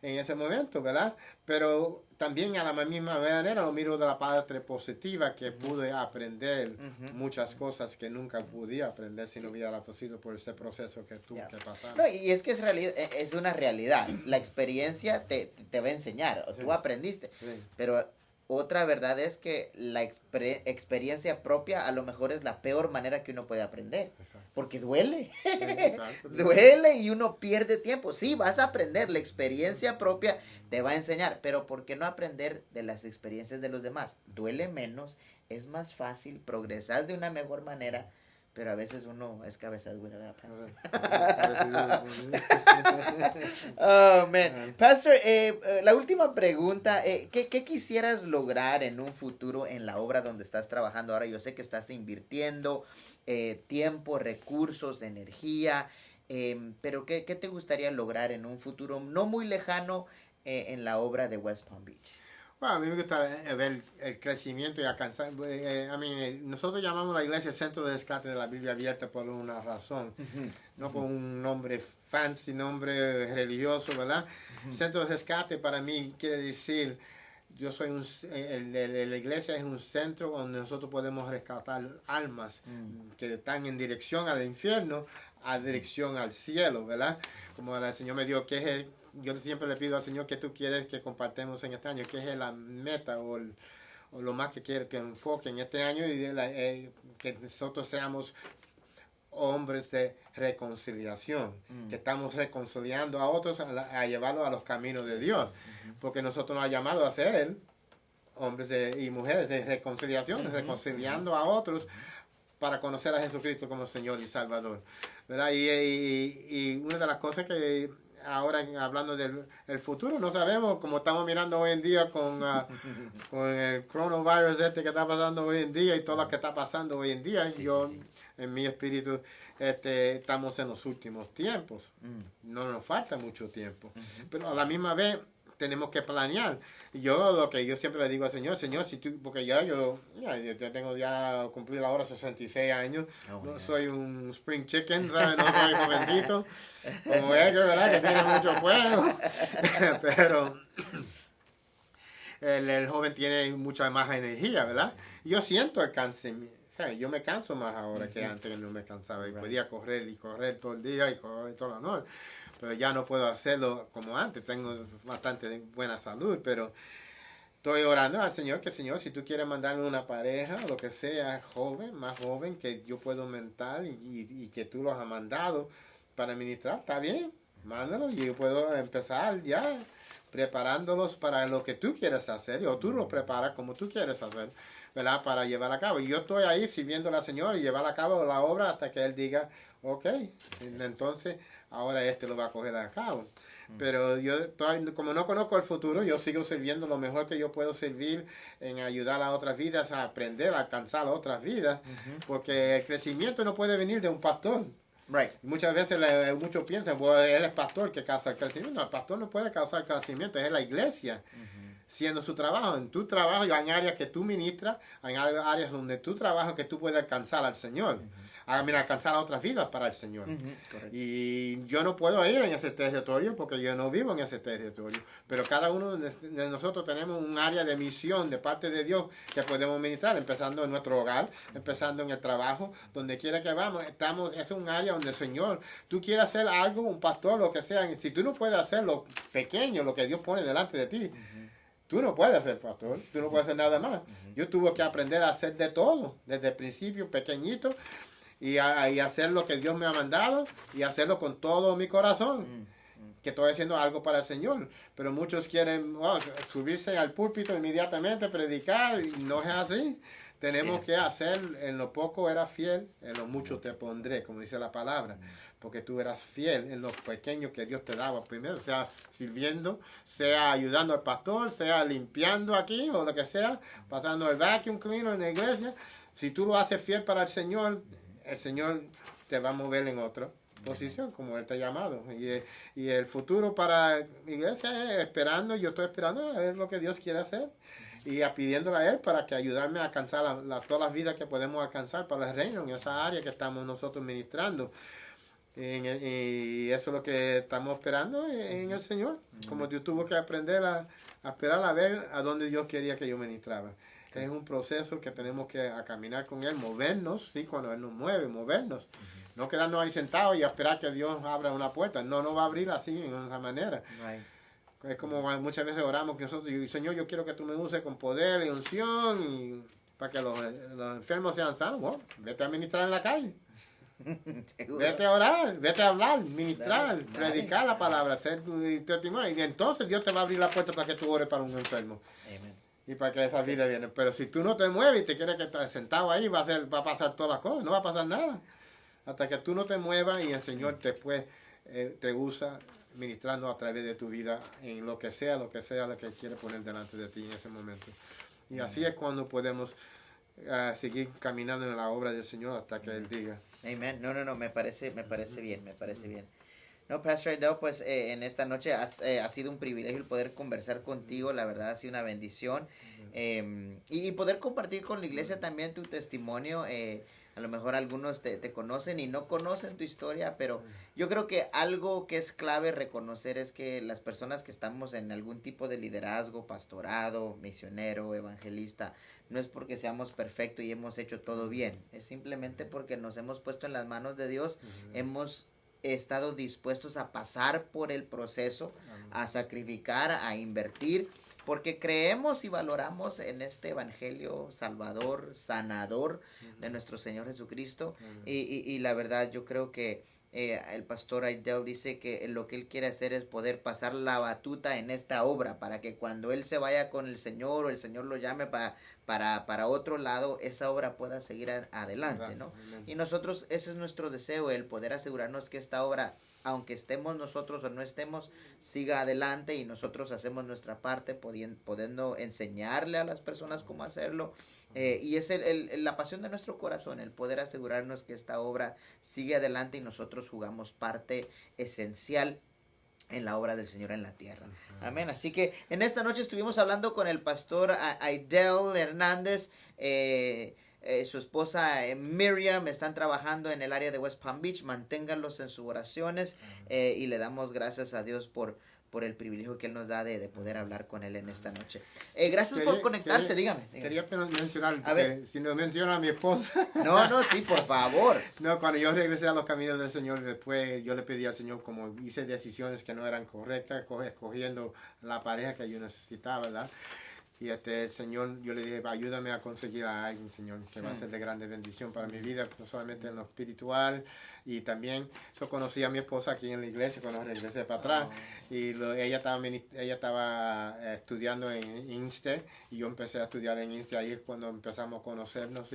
Speaker 2: en ese momento, ¿verdad? Pero también a la misma manera lo miro de la parte positiva, que pude aprender muchas cosas que nunca podía aprender si no hubiera sido por ese proceso que tuve que pasar.
Speaker 1: No, y es que es una realidad. La experiencia te va a enseñar, tú aprendiste, pero otra verdad es que la experiencia propia a lo mejor es la peor manera que uno puede aprender. Exacto. Porque duele. Exacto. Duele y uno pierde tiempo. Sí, vas a aprender. La experiencia propia te va a enseñar. Pero ¿por qué no aprender de las experiencias de los demás? Duele menos, es más fácil, progresas de una mejor manera. Pero a veces uno es cabeza dura, ¿verdad, Pastor? Oh, man. Pastor, la última pregunta, ¿qué quisieras lograr en un futuro en la obra donde estás trabajando ahora? Yo sé que estás invirtiendo tiempo, recursos, energía, pero ¿qué te gustaría lograr en un futuro no muy lejano en la obra de West Palm Beach?
Speaker 2: Bueno, a mí me gusta ver el crecimiento y alcanzar. Nosotros llamamos la iglesia el Centro de Rescate de la Biblia Abierta por una razón, no por un nombre fancy, nombre religioso, ¿verdad? Centro de Rescate para mí quiere decir, la iglesia es un centro donde nosotros podemos rescatar almas que están en dirección al infierno, a dirección al cielo, ¿verdad? Como el Señor me dio yo siempre le pido al Señor que tú quieres que compartamos en este año, que es la meta o lo más que quiere que enfoque en este año y que nosotros seamos hombres de reconciliación, que estamos reconciliando a otros a llevarlos a los caminos de Dios, porque nosotros nos ha llamado a ser hombres y mujeres de reconciliación, reconciliando a otros para conocer a Jesucristo como Señor y Salvador, ¿verdad? Y una de las cosas que ahora hablando del futuro, no sabemos, como estamos mirando hoy en día con el coronavirus que está pasando hoy en día y todo lo que está pasando hoy en día, en mi espíritu, estamos en los últimos tiempos. No nos falta mucho tiempo. Pero a la misma vez tenemos que planear. Lo que yo siempre le digo al Señor, si tú, porque yo tengo cumplido ahora 66 años, no soy un spring chicken, ¿sabes? No soy jovencito, como Edgar, ¿verdad? Que tiene mucho fuego, pero el joven tiene mucha más energía, ¿verdad? Yo siento el cansamiento. Yo me canso más ahora que antes, no me cansaba y podía correr todo el día y correr toda la noche, pero ya no puedo hacerlo como antes. Tengo bastante buena salud, pero estoy orando al Señor que, Señor, si tú quieres mandarme una pareja, lo que sea, más joven, que yo puedo mentar y que tú los has mandado para ministrar, está bien, mándalo y yo puedo empezar ya preparándolos para lo que tú quieres hacer, o tú los preparas como tú quieres hacer, ¿verdad? Para llevar a cabo. Y yo estoy ahí sirviendo al Señor y llevar a cabo la obra hasta que Él diga, ok, entonces ahora lo va a coger a cabo. Pero como no conozco el futuro, yo sigo sirviendo lo mejor que yo puedo servir en ayudar a otras vidas a aprender, a alcanzar a otras vidas, porque el crecimiento no puede venir de un pastor.
Speaker 1: Right.
Speaker 2: Muchas veces muchos piensan, bueno, él es pastor que causa el crecimiento. No, el pastor no puede causar crecimiento, es la iglesia siendo su trabajo. En tu trabajo hay áreas que tú ministras, hay áreas donde tú trabajas que tú puedes alcanzar al Señor, alcanzar a otras vidas para el Señor. Y yo no puedo ir en ese territorio porque yo no vivo en ese territorio, pero cada uno de nosotros tenemos un área de misión de parte de Dios que podemos ministrar, empezando en nuestro hogar, empezando en el trabajo, donde quiera que vamos, es un área donde, Señor, tú quieres hacer algo, un pastor, lo que sea, si tú no puedes hacer lo pequeño, lo que Dios pone delante de ti, tú no puedes ser pastor, tú no puedes hacer nada más. Yo tuve que aprender a hacer de todo, desde el principio, pequeñito, y hacer lo que Dios me ha mandado, y hacerlo con todo mi corazón, que estoy haciendo algo para el Señor. Pero muchos quieren subirse al púlpito inmediatamente, predicar, y no es así. Tenemos que hacer, en lo poco eras fiel, en lo mucho te pondré, como dice la palabra, porque tú eras fiel en lo pequeño que Dios te daba primero, sea sirviendo, sea ayudando al pastor, sea limpiando aquí o lo que sea, pasando el vacuum cleaner en la iglesia. Si tú lo haces fiel para el Señor te va a mover en otra posición, como Él te ha llamado. Y el futuro para la iglesia es esperando, yo estoy esperando a ver lo que Dios quiere hacer y pidiéndole a Él para que ayudarme a alcanzar todas las vidas que podemos alcanzar para el reino en esa área que estamos nosotros ministrando. Y eso es lo que estamos esperando en el Señor. Como yo tuve que aprender a esperar a ver a dónde Dios quería que yo ministraba. Que es un proceso que tenemos que caminar con Él, movernos, ¿sí? Cuando Él nos mueve, movernos. No quedarnos ahí sentados y esperar que Dios abra una puerta. No va a abrir así, en esa manera. Right. Es como muchas veces oramos que nosotros, Señor, yo quiero que tú me uses con poder y unción y para que los enfermos sean sanos. Bueno, vete a ministrar en la calle. Vete a orar, vete a hablar, ministrar, predicar la palabra, hacer tu testimonio. Y entonces Dios te va a abrir la puerta para que tú ores para un enfermo. Amen. Y para que esa vida viene. Pero si tú no te mueves y te quieres que estés sentado ahí, va a pasar todas las cosas, no va a pasar nada. Hasta que tú no te muevas y el Señor después te usa ministrando a través de tu vida en lo que sea lo que quiere poner delante de ti en ese momento. Y así es cuando podemos seguir caminando en la obra del Señor hasta que Él diga.
Speaker 1: Amén. No, me parece bien. No, Pastor Aidel, pues en esta noche ha sido un privilegio el poder conversar contigo, la verdad ha sido una bendición. Y poder compartir con la iglesia también tu testimonio. A lo mejor algunos te conocen y no conocen tu historia, pero yo creo que algo que es clave reconocer es que las personas que estamos en algún tipo de liderazgo, pastorado, misionero, evangelista, no es porque seamos perfectos y hemos hecho todo bien, es simplemente porque nos hemos puesto en las manos de Dios, hemos estado dispuestos a pasar por el proceso, a sacrificar, a invertir, porque creemos y valoramos en este evangelio salvador, sanador de nuestro Señor Jesucristo. Y la verdad yo creo que el pastor Aidel dice que lo que él quiere hacer es poder pasar la batuta en esta obra para que cuando él se vaya con el Señor o el Señor lo llame para otro lado, esa obra pueda seguir adelante, ¿no? Y nosotros, ese es nuestro deseo, el poder asegurarnos que esta obra, aunque estemos nosotros o no estemos, siga adelante y nosotros hacemos nuestra parte pudiendo enseñarle a las personas cómo hacerlo. Y es la pasión de nuestro corazón, el poder asegurarnos que esta obra sigue adelante y nosotros jugamos parte esencial en la obra del Señor en la tierra. Amén. Así que en esta noche estuvimos hablando con el pastor Aidel Hernández, su esposa Miriam, están trabajando en el área de West Palm Beach. Manténganlos en sus oraciones y le damos gracias a Dios por el privilegio que Él nos da de poder hablar con Él en esta noche. Gracias por conectarse, dígame.
Speaker 2: Quería mencionar, si no menciona a mi esposa.
Speaker 1: No, sí, por favor.
Speaker 2: No, cuando yo regresé a los caminos del Señor, después yo le pedí al Señor, como hice decisiones que no eran correctas, escogiendo la pareja que yo necesitaba, ¿verdad? Y el Señor, yo le dije, ayúdame a conseguir a alguien, Señor, que va a ser de grande bendición para mi vida, no solamente en lo espiritual. Y también yo conocí a mi esposa aquí en la iglesia cuando regresé para atrás. Y ella estaba estudiando en INSTE y yo empecé a estudiar en INSTE. Ahí es cuando empezamos a conocernos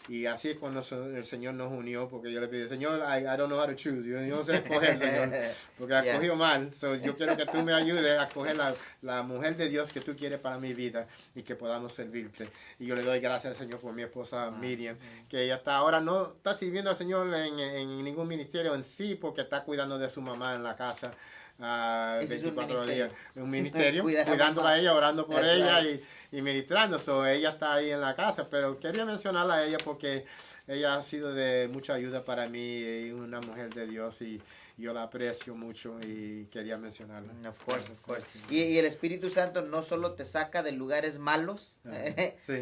Speaker 2: y así es cuando el Señor nos unió, porque yo le pedí, Señor, I don't know how to choose. Yo no sé escoger, Señor, porque ha escogido mal. So, yo quiero que tú me ayudes a escoger la mujer de Dios que tú quieres para mi vida y que podamos servirte. Y yo le doy gracias al Señor por mi esposa Miriam, que ella ahora no está sirviendo al Señor en ningún ministerio en sí, porque está cuidando de su mamá en la casa. 24 días, un ministerio, cuidándola a ella, orando por ella y ministrando. Ella está ahí en la casa, pero quería mencionarla a ella porque ella ha sido de mucha ayuda para mí, una mujer de Dios y yo la aprecio mucho y quería mencionarla.
Speaker 1: Of course. Y el Espíritu Santo no solo te saca de lugares malos,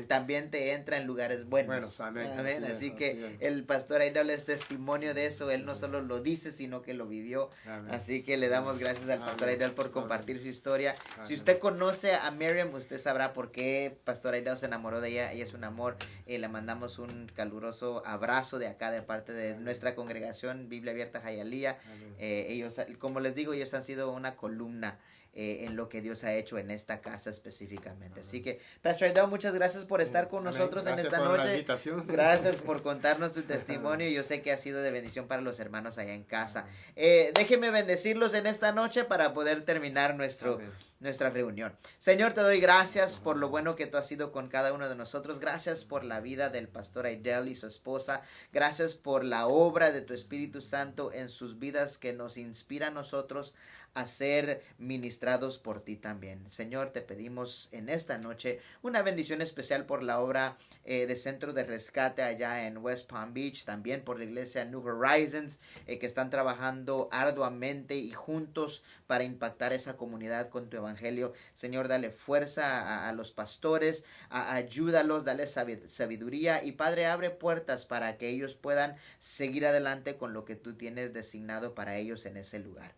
Speaker 1: también te entra en lugares buenos. Amén. Así que el pastor Aidel es testimonio de eso. Él no solo lo dice, sino que lo vivió. Amén. Así que le damos gracias al pastor Aidel por compartir su historia. Amén. Si usted conoce a Miriam, usted sabrá por qué pastor Aidel se enamoró de ella. Ella es un amor. Le mandamos un caluroso abrazo de acá, de parte de nuestra congregación Biblia Abierta Hialeah. Ellos, como les digo, ellos han sido una columna en lo que Dios ha hecho en esta casa específicamente. Así que, Pastor Edo, muchas gracias por estar con nosotros en esta noche. Gracias por contarnos tu testimonio. Yo sé que ha sido de bendición para los hermanos allá en casa. Déjenme bendecirlos en esta noche para poder terminar nuestra reunión. Señor, te doy gracias por lo bueno que tú has sido con cada uno de nosotros. Gracias por la vida del pastor Aidel y su esposa. Gracias por la obra de tu Espíritu Santo en sus vidas que nos inspira a nosotros a ser ministrados por ti también. Señor, te pedimos en esta noche una bendición especial por la obra de Centro de Rescate allá en West Palm Beach, también por la iglesia New Horizons, que están trabajando arduamente y juntos para impactar esa comunidad con tu evangelio. Señor, dale fuerza a los pastores, ayúdalos, dale sabiduría y Padre, abre puertas para que ellos puedan seguir adelante con lo que tú tienes designado para ellos en ese lugar.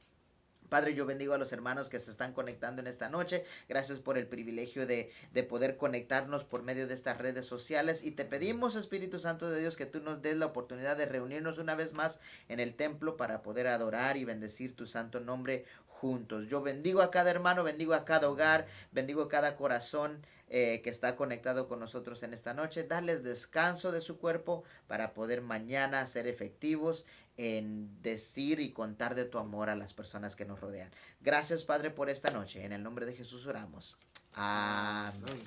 Speaker 1: Padre, yo bendigo a los hermanos que se están conectando en esta noche. Gracias por el privilegio de poder conectarnos por medio de estas redes sociales. Y te pedimos, Espíritu Santo de Dios, que tú nos des la oportunidad de reunirnos una vez más en el templo para poder adorar y bendecir tu santo nombre juntos. Yo bendigo a cada hermano, bendigo a cada hogar, bendigo a cada corazón que está conectado con nosotros en esta noche. Darles descanso de su cuerpo para poder mañana ser efectivos en decir y contar de tu amor a las personas que nos rodean. Gracias, Padre, por esta noche. En el nombre de Jesús oramos. Amén.